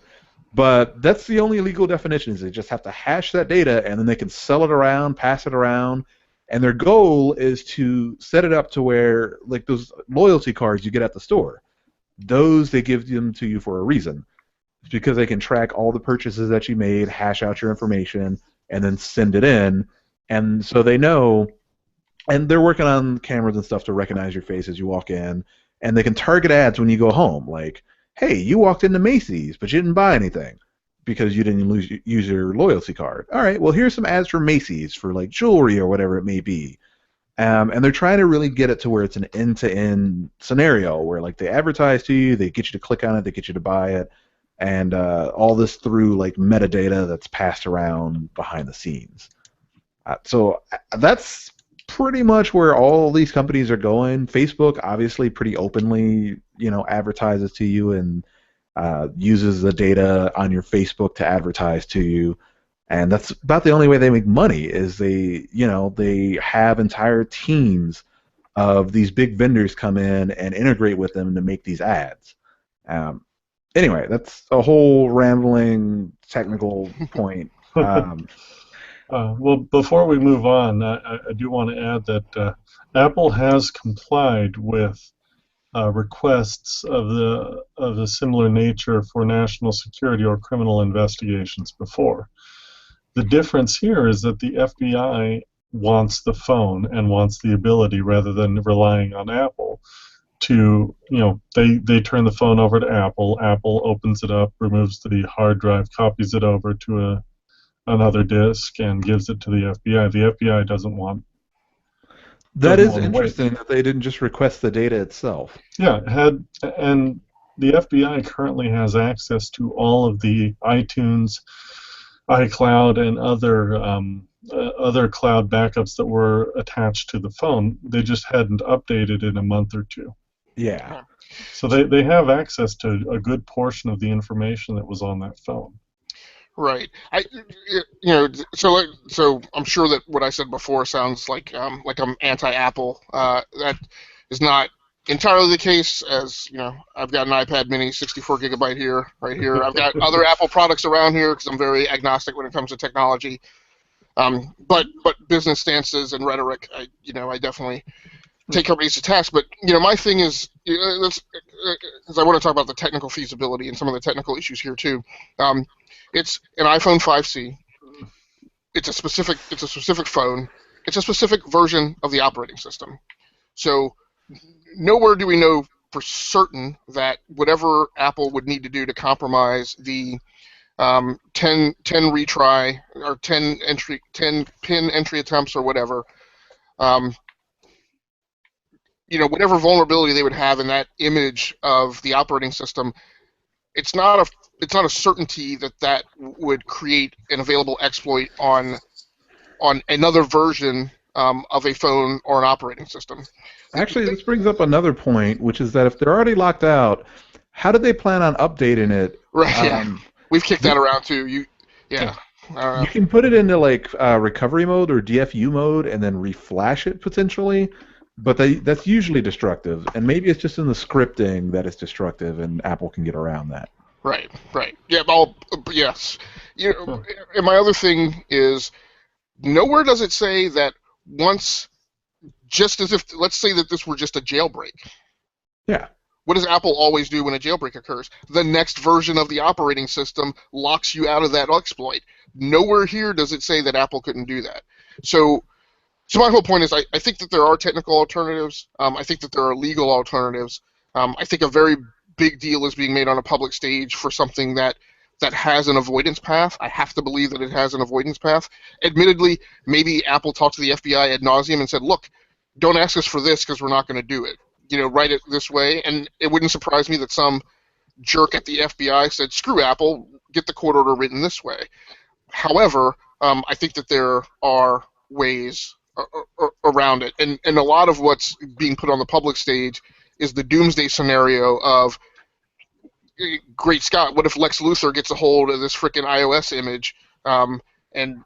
Speaker 3: But that's the only legal definition is they just have to hash that data and then they can sell it around, pass it around, and their goal is to set it up to where like those loyalty cards you get at the store, those they give them to you for a reason. It's because they can track all the purchases that you made, hash out your information, and then send it in. And so they know, and they're working on cameras and stuff to recognize your face as you walk in, and they can target ads when you go home, like, hey, you walked into Macy's, but you didn't buy anything because you didn't use your loyalty card. All right, well, here's some ads for Macy's for like jewelry or whatever it may be. And they're trying to really get it to where it's an end-to-end scenario where like they advertise to you, they get you to click on it, they get you to buy it, and all this through like metadata that's passed around behind the scenes. So that's pretty much where all these companies are going. Facebook obviously pretty openly, advertises to you and uses the data on your Facebook to advertise to you. And that's about the only way they make money is they have entire teams of these big vendors come in and integrate with them to make these ads. Anyway, that's a whole rambling technical point.
Speaker 4: Well, before we move on, I do want to add that Apple has complied with requests of a similar nature for national security or criminal investigations before. The difference here is that the FBI wants the phone and wants the ability, rather than relying on Apple, to, they turn the phone over to Apple. Apple opens it up, removes the hard drive, copies it over to another disk, and gives it to the FBI. The FBI doesn't want.
Speaker 3: That is interesting that they didn't just request the data itself.
Speaker 4: Yeah, and the FBI currently has access to all of the iTunes, iCloud, and other cloud backups that were attached to the phone. They just hadn't updated in a month or two.
Speaker 3: Yeah.
Speaker 4: So they have access to a good portion of the information that was on that phone.
Speaker 1: Right. So I'm sure that what I said before sounds like I'm anti-Apple. That is not entirely the case, as I've got an iPad Mini, 64 gigabyte right here. I've got other Apple products around here because I'm very agnostic when it comes to technology. But business stances and rhetoric, I definitely take companies to task. But my thing is, because I want to talk about the technical feasibility and some of the technical issues here too. It's an iPhone 5C. It's a specific phone. It's a specific version of the operating system. So nowhere do we know for certain that whatever Apple would need to do to compromise the 10 retry or 10 pin entry attempts or whatever, whatever vulnerability they would have in that image of the operating system, it's not a certainty that would create an available exploit on another version of a phone or an operating system.
Speaker 3: Actually, this brings up another point, which is that if they're already locked out, how do they plan on updating it?
Speaker 1: Right. Yeah. We've kicked that around too. You
Speaker 3: can put it into like recovery mode or DFU mode and then reflash it potentially, but that's usually destructive. And maybe it's just in the scripting that it's destructive, and Apple can get around that.
Speaker 1: Right. Yeah. Yes. And my other thing is, nowhere does it say that once, just as if, let's say that this were just a jailbreak.
Speaker 3: Yeah.
Speaker 1: What does Apple always do when a jailbreak occurs? The next version of the operating system locks you out of that exploit. Nowhere here does it say that Apple couldn't do that. So my whole point is, I think that there are technical alternatives. I think that there are legal alternatives. I think a very big deal is being made on a public stage for something that that has an avoidance path. I have to believe that it has an avoidance path. Admittedly, maybe Apple talked to the FBI ad nauseum and said, look, don't ask us for this because we're not going to do it. Write it this way. And it wouldn't surprise me that some jerk at the FBI said, screw Apple, get the court order written this way. However, I think that there are ways around it. And a lot of what's being put on the public stage is the doomsday scenario of, great Scott, what if Lex Luthor gets a hold of this frickin' iOS image and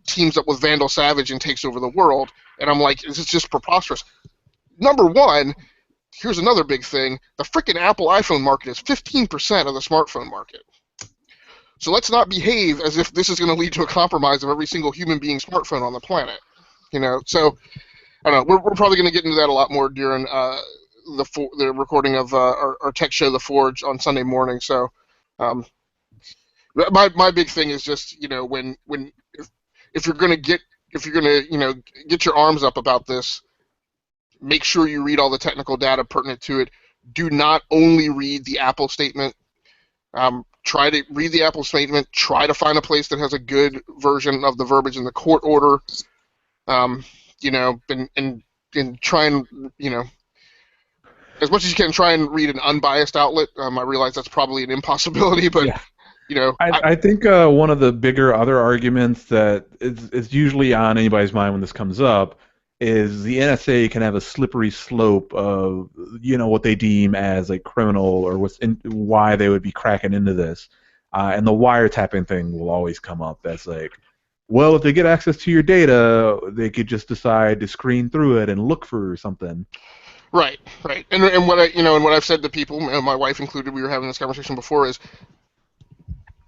Speaker 1: teams up with Vandal Savage and takes over the world? And I'm like, this is just preposterous. Number one, here's another big thing. The frickin' Apple iPhone market is 15% of the smartphone market. So let's not behave as if this is going to lead to a compromise of every single human being smartphone on the planet. So I don't know. We're probably going to get into that a lot more during the recording of our tech show, The Forge, on Sunday morning. So my big thing is just if you're going to get your arms up about this, make sure you read all the technical data pertinent to it. Do not only read the Apple statement. Try to read the Apple statement. Try to find a place that has a good version of the verbiage in the court order. And try and as much as you can, try and read an unbiased outlet. I realize that's probably an impossibility, but
Speaker 3: yeah. I think one of the bigger other arguments that is usually on anybody's mind when this comes up is the NSA can have a slippery slope of what they deem as like criminal or why they would be cracking into this, and the wiretapping thing will always come up. That's like, well, if they get access to your data, they could just decide to screen through it and look for something.
Speaker 1: Right. And what I've said to people, my wife included, we were having this conversation before, is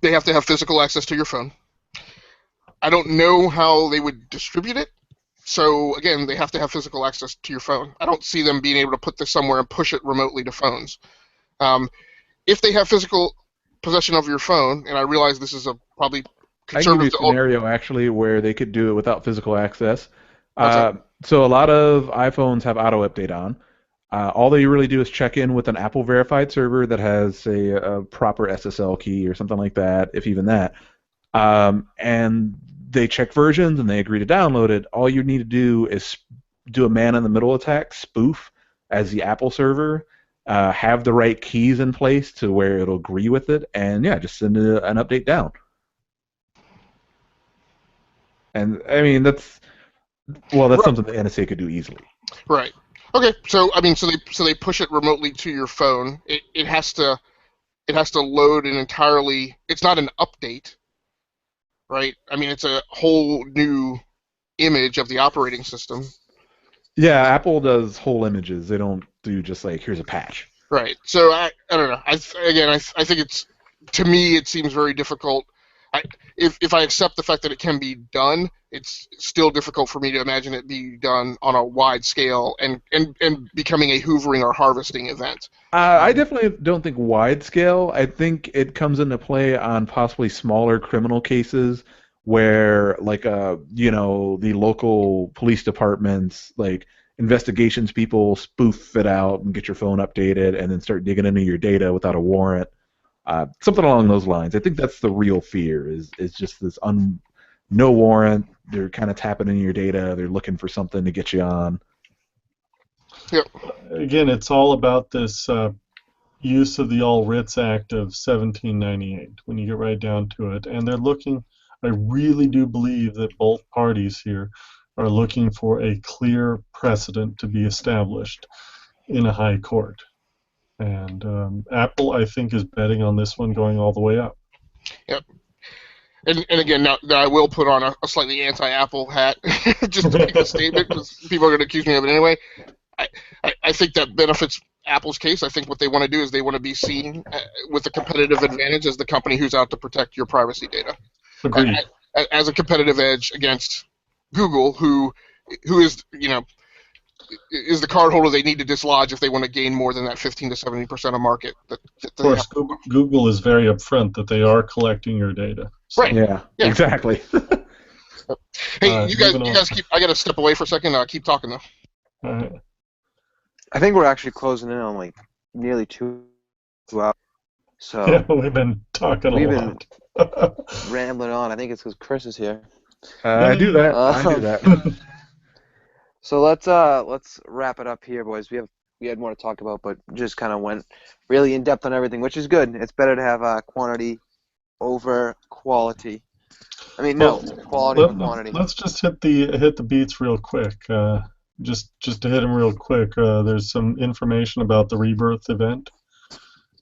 Speaker 1: they have to have physical access to your phone. I don't know how they would distribute it. So, again, they have to have physical access to your phone. I don't see them being able to put this somewhere and push it remotely to phones. If they have physical possession of your phone, and I realize this is a probably conservative...
Speaker 3: I can give you a scenario, actually, where they could do it without physical access.
Speaker 1: Okay.
Speaker 3: So a lot of iPhones have auto-update on. All they really do is check in with an Apple-verified server that has a proper SSL key or something like that, if even that. And they check versions and they agree to download it. All you need to do is do a man-in-the-middle attack, spoof, as the Apple server, have the right keys in place to where it'll agree with it, and just send an update down. And I mean that's
Speaker 1: Right.
Speaker 3: something the NSA could do easily.
Speaker 1: Right. Okay. So they push it remotely to your phone. It has to load an entirely. It's not an update. Right? I mean, it's a whole new image of the operating system.
Speaker 3: Yeah, Apple does whole images. They don't do just like, here's a patch.
Speaker 1: Right. So I don't know. I think it's, to me, it seems very difficult. If I accept the fact that it can be done, it's still difficult for me to imagine it being done on a wide scale and becoming a hoovering or harvesting event.
Speaker 3: I definitely don't think wide scale. I think it comes into play on possibly smaller criminal cases where, like, the local police departments, like, investigations people spoof it out and get your phone updated and then start digging into your data without a warrant. Something along those lines. I think that's the real fear, is just this no warrant. They're kind of tapping into your data. They're looking for something to get you on.
Speaker 1: Yep.
Speaker 4: Again, it's all about this use of the All Writs Act of 1798 when you get right down to it. And they're looking, I really do believe that both parties here are looking for a clear precedent to be established in a high court. And Apple, I think, is betting on this one going all the way up.
Speaker 1: Yep. And again, now I will put on a slightly anti-Apple hat just to make a statement, because people are going to accuse me of it anyway. I think that benefits Apple's case. I think what they want to do is they want to be seen with a competitive advantage as the company who's out to protect your privacy data.
Speaker 4: Agreed.
Speaker 1: As a competitive edge against Google, who is is the cardholder they need to dislodge if they want to gain more than that 15 to 70% of market. That
Speaker 4: of course, Google is very upfront that they are collecting your data.
Speaker 1: So. Right.
Speaker 3: Yeah. Exactly.
Speaker 1: Hey, you guys keep. I got to step away for a second. Keep talking though.
Speaker 4: All right.
Speaker 2: I think we're actually closing in on like nearly 2 hours. So
Speaker 4: Yeah, we've been talking
Speaker 2: we've
Speaker 4: a
Speaker 2: been
Speaker 4: lot.
Speaker 2: rambling on. I think it's because Chris is here.
Speaker 3: I do
Speaker 4: Yay.
Speaker 3: that. I do
Speaker 2: Um,
Speaker 3: that.
Speaker 2: so let's wrap it up here, boys. We had more to talk about, but just kind of went really in depth on everything, which is good. It's better to have quantity over quality. I mean, no,
Speaker 4: Well,
Speaker 2: quality over quantity.
Speaker 4: let's just hit the beats real quick. Just to hit them real quick. There's some information about the Rebirth event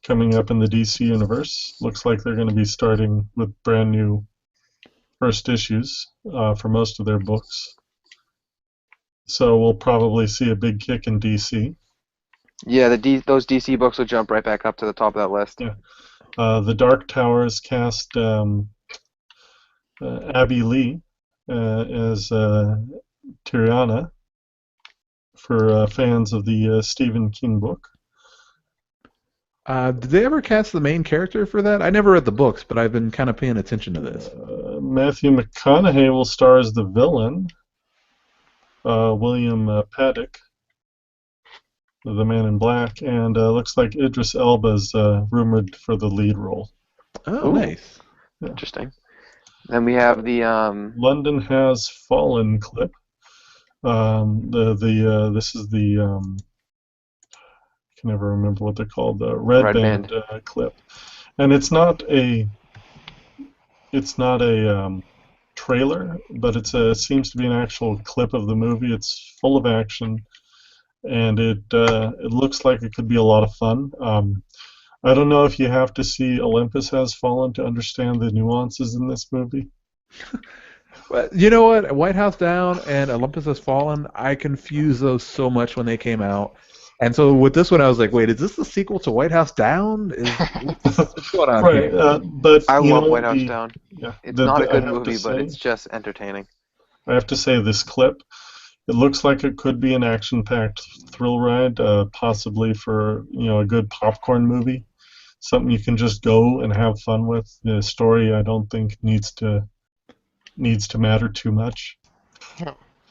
Speaker 4: coming up in the DC universe. Looks like they're going to be starting with brand new first issues for most of their books. So we'll probably see a big kick in DC.
Speaker 2: Yeah, those DC books will jump right back up to the top of that list.
Speaker 4: Yeah. The Dark Tower has cast Abby Lee as Tiriana for fans of the Stephen King book.
Speaker 3: Did they ever cast the main character for that? I never read the books, but I've been kind of paying attention to this.
Speaker 4: Matthew McConaughey will star as the villain. William Paddock, the Man in Black, and looks like Idris Elba's rumored for the lead role.
Speaker 3: Oh,
Speaker 2: Ooh.
Speaker 3: nice.
Speaker 4: Yeah.
Speaker 2: Interesting. Then we have the
Speaker 4: London Has Fallen clip. This is the I can never remember what they're called, the Red Band clip, and it's not a trailer, but it seems to be an actual clip of the movie. It's full of action, and it looks like it could be a lot of fun. I don't know if you have to see Olympus Has Fallen to understand the nuances in this movie.
Speaker 3: But you know what? White House Down and Olympus Has Fallen, I confused those so much when they came out. And so with this one, I was like, wait, is this the sequel to White House Down? What's going on
Speaker 4: Right,
Speaker 3: here?
Speaker 4: but
Speaker 2: I
Speaker 4: you
Speaker 2: love
Speaker 4: know,
Speaker 2: White House Down.
Speaker 4: Yeah,
Speaker 2: It's not a
Speaker 4: I
Speaker 2: good
Speaker 4: have to
Speaker 2: movie, but
Speaker 4: say-
Speaker 2: it's just entertaining.
Speaker 4: I have to say this clip, it looks like it could be an action-packed thrill ride, possibly for a good popcorn movie, something you can just go and have fun with. The story, I don't think needs to matter too much.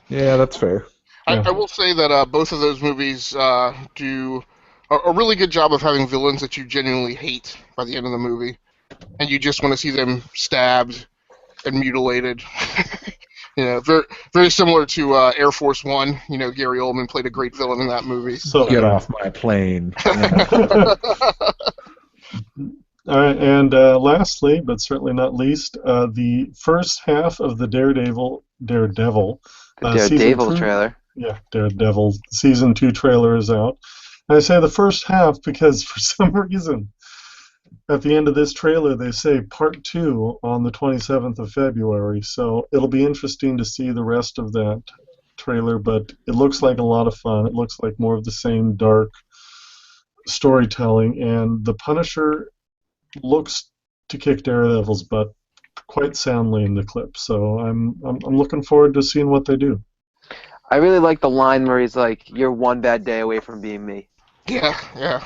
Speaker 3: Yeah, that's fair.
Speaker 4: Yeah.
Speaker 1: I will say that both of those movies do a really good job of having villains that you genuinely hate by the end of the movie, and you just want to see them stabbed and mutilated. Very very similar to Air Force One. Gary Oldman played a great villain in that movie.
Speaker 4: So
Speaker 3: Get off my plane.
Speaker 4: All right, and lastly, but certainly not least, the first half of the Daredevil
Speaker 2: The
Speaker 4: season
Speaker 2: Daredevil
Speaker 4: 2
Speaker 2: trailer.
Speaker 4: Yeah, Daredevil season 2 trailer is out. And I say the first half because for some reason, at the end of this trailer, they say part 2 on the 27th of February. So it'll be interesting to see the rest of that trailer, but it looks like a lot of fun. It looks like more of the same dark storytelling, and the Punisher looks to kick Daredevil's butt quite soundly in the clip. So I'm looking forward to seeing what they do.
Speaker 2: I really like the line where he's like, "You're one bad day away from being me."
Speaker 1: Yeah,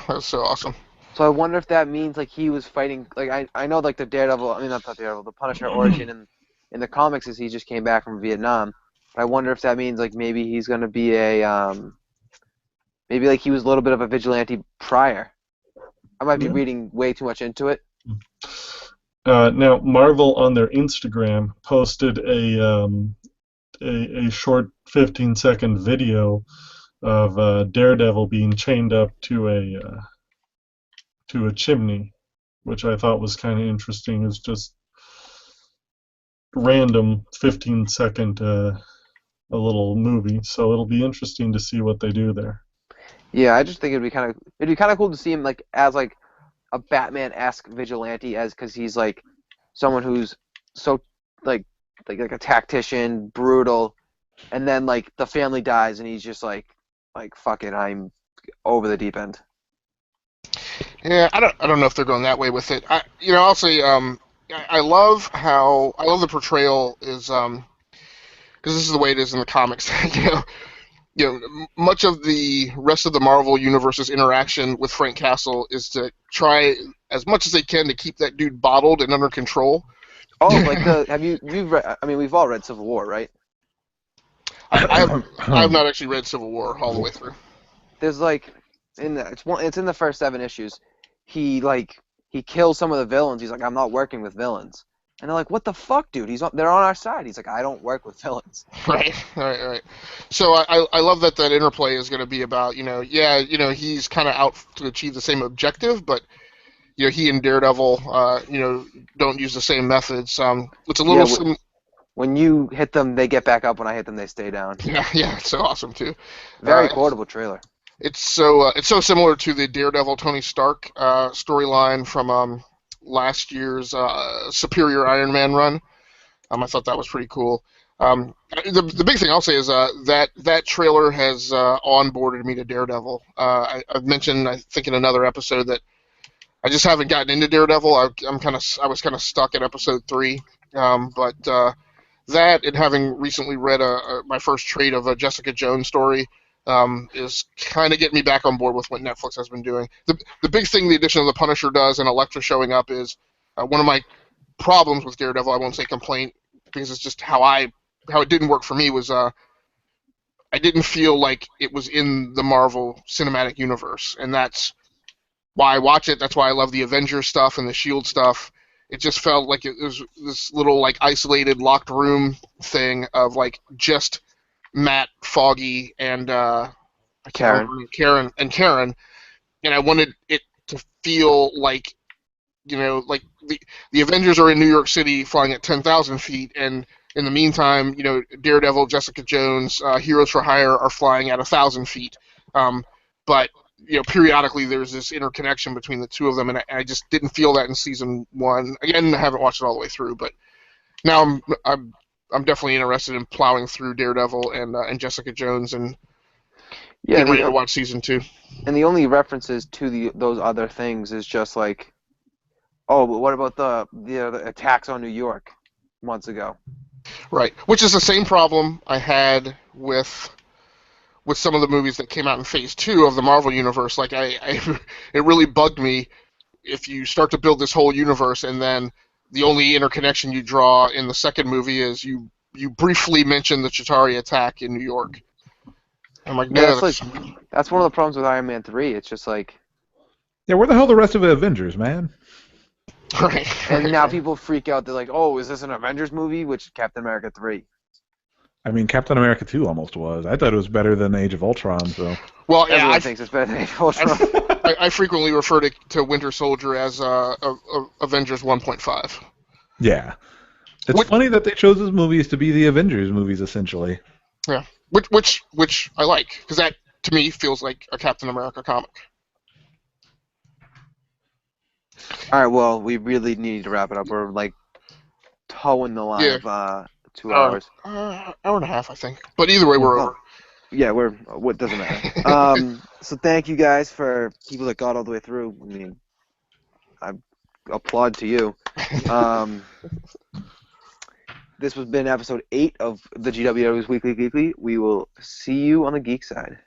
Speaker 1: that's so awesome.
Speaker 2: So I wonder if that means like he was fighting. Like I know like the Daredevil. I mean not the Daredevil. The Punisher origin in the comics is he just came back from Vietnam. But I wonder if that means like maybe he's gonna be maybe like he was a little bit of a vigilante prior. I might be reading way too much into it.
Speaker 4: Now, Marvel on their Instagram posted a short 15-second video of Daredevil being chained up to a chimney, which I thought was kind of interesting. It's just random 15-second a little movie, so it'll be interesting to see what they do there.
Speaker 2: Yeah, I just think it'd be kind of cool to see him like as like a Batman-esque vigilante, as because he's like someone who's so like a tactician, brutal, and then like the family dies and he's just like fuck it, I'm over the deep end.
Speaker 1: Yeah, I don't know if they're going that way with it. I'll say I love the portrayal is because this is the way it is in the comics. Much of the rest of the Marvel Universe's interaction with Frank Castle is to try as much as they can to keep that dude bottled and under control.
Speaker 2: Oh, like you've read? I mean, we've all read Civil War, right?
Speaker 1: I have not actually read Civil War all the way through.
Speaker 2: There's like it's in the first 7 issues. He like he kills some of the villains. He's like, I'm not working with villains. And they're like, what the fuck, dude? They're on our side. He's like, I don't work with villains.
Speaker 1: Right. So I love that interplay is going to be about, he's kind of out to achieve the same objective, but he and Daredevil, don't use the same methods. It's a little
Speaker 2: when you hit them, they get back up. When I hit them, they stay down.
Speaker 1: Yeah, it's so awesome too.
Speaker 2: Very quotable trailer.
Speaker 1: It's so similar to the Daredevil Tony Stark storyline from last year's Superior Iron Man run. I thought that was pretty cool. The big thing I'll say is that trailer has onboarded me to Daredevil. I've mentioned, I think, in another episode that I just haven't gotten into Daredevil. I was kind of stuck at episode 3, but that, and having recently read my first trade of a Jessica Jones story, is kind of getting me back on board with what Netflix has been doing. The big thing the addition of the Punisher does and Elektra showing up is one of my problems with Daredevil. I won't say complaint, because it's just how it didn't work for me, was I didn't feel like it was in the Marvel Cinematic Universe, and that's why I watch it. That's why I love the Avengers stuff and the SHIELD stuff. It just felt like it was this little like isolated locked room thing of like just Matt, Foggy, and
Speaker 2: Karen,
Speaker 1: and I wanted it to feel like, like the Avengers are in New York City flying at 10,000 feet, and in the meantime, Daredevil, Jessica Jones, Heroes for Hire are flying at 1,000 feet. But periodically there's this interconnection between the two of them, and I just didn't feel that in season 1. Again, I haven't watched it all the way through, but now I'm definitely interested in plowing through Daredevil and Jessica Jones and getting ready to watch season 2.
Speaker 2: And the only references to those other things is just like, oh, but what about the attacks on New York months ago?
Speaker 1: Right, which is the same problem I had with some of the movies that came out in Phase 2 of the Marvel Universe. Like, it really bugged me if you start to build this whole universe and then the only interconnection you draw in the second movie is you briefly mention the Chitauri attack in New York. I'm like, no,
Speaker 2: that's one of the problems with Iron Man 3. It's just like...
Speaker 3: Yeah, where the hell are the rest of the Avengers, man?
Speaker 1: Right.
Speaker 2: And now people freak out. They're like, oh, is this an Avengers movie? Which Captain America 3.
Speaker 3: I mean, Captain America 2 almost was. I thought it was better than Age of Ultron, so...
Speaker 1: Well, yeah,
Speaker 2: everyone thinks it's better than Age of Ultron.
Speaker 1: I frequently refer to Winter Soldier as Avengers 1.5.
Speaker 3: Yeah. It's funny that they chose those movies to be the Avengers movies, essentially.
Speaker 1: Yeah. Which I like, because that, to me, feels like a Captain America comic.
Speaker 2: All right, well, we really need to wrap it up. We're, like, towing the line of 2 hours.
Speaker 1: Hour and a half, I think. But either way, we're over.
Speaker 2: Yeah, what doesn't matter. So thank you guys for people that got all the way through. I mean, I applaud to you. This has been episode 8 of the GWW's Weekly Geekly. We will see you on the geek side.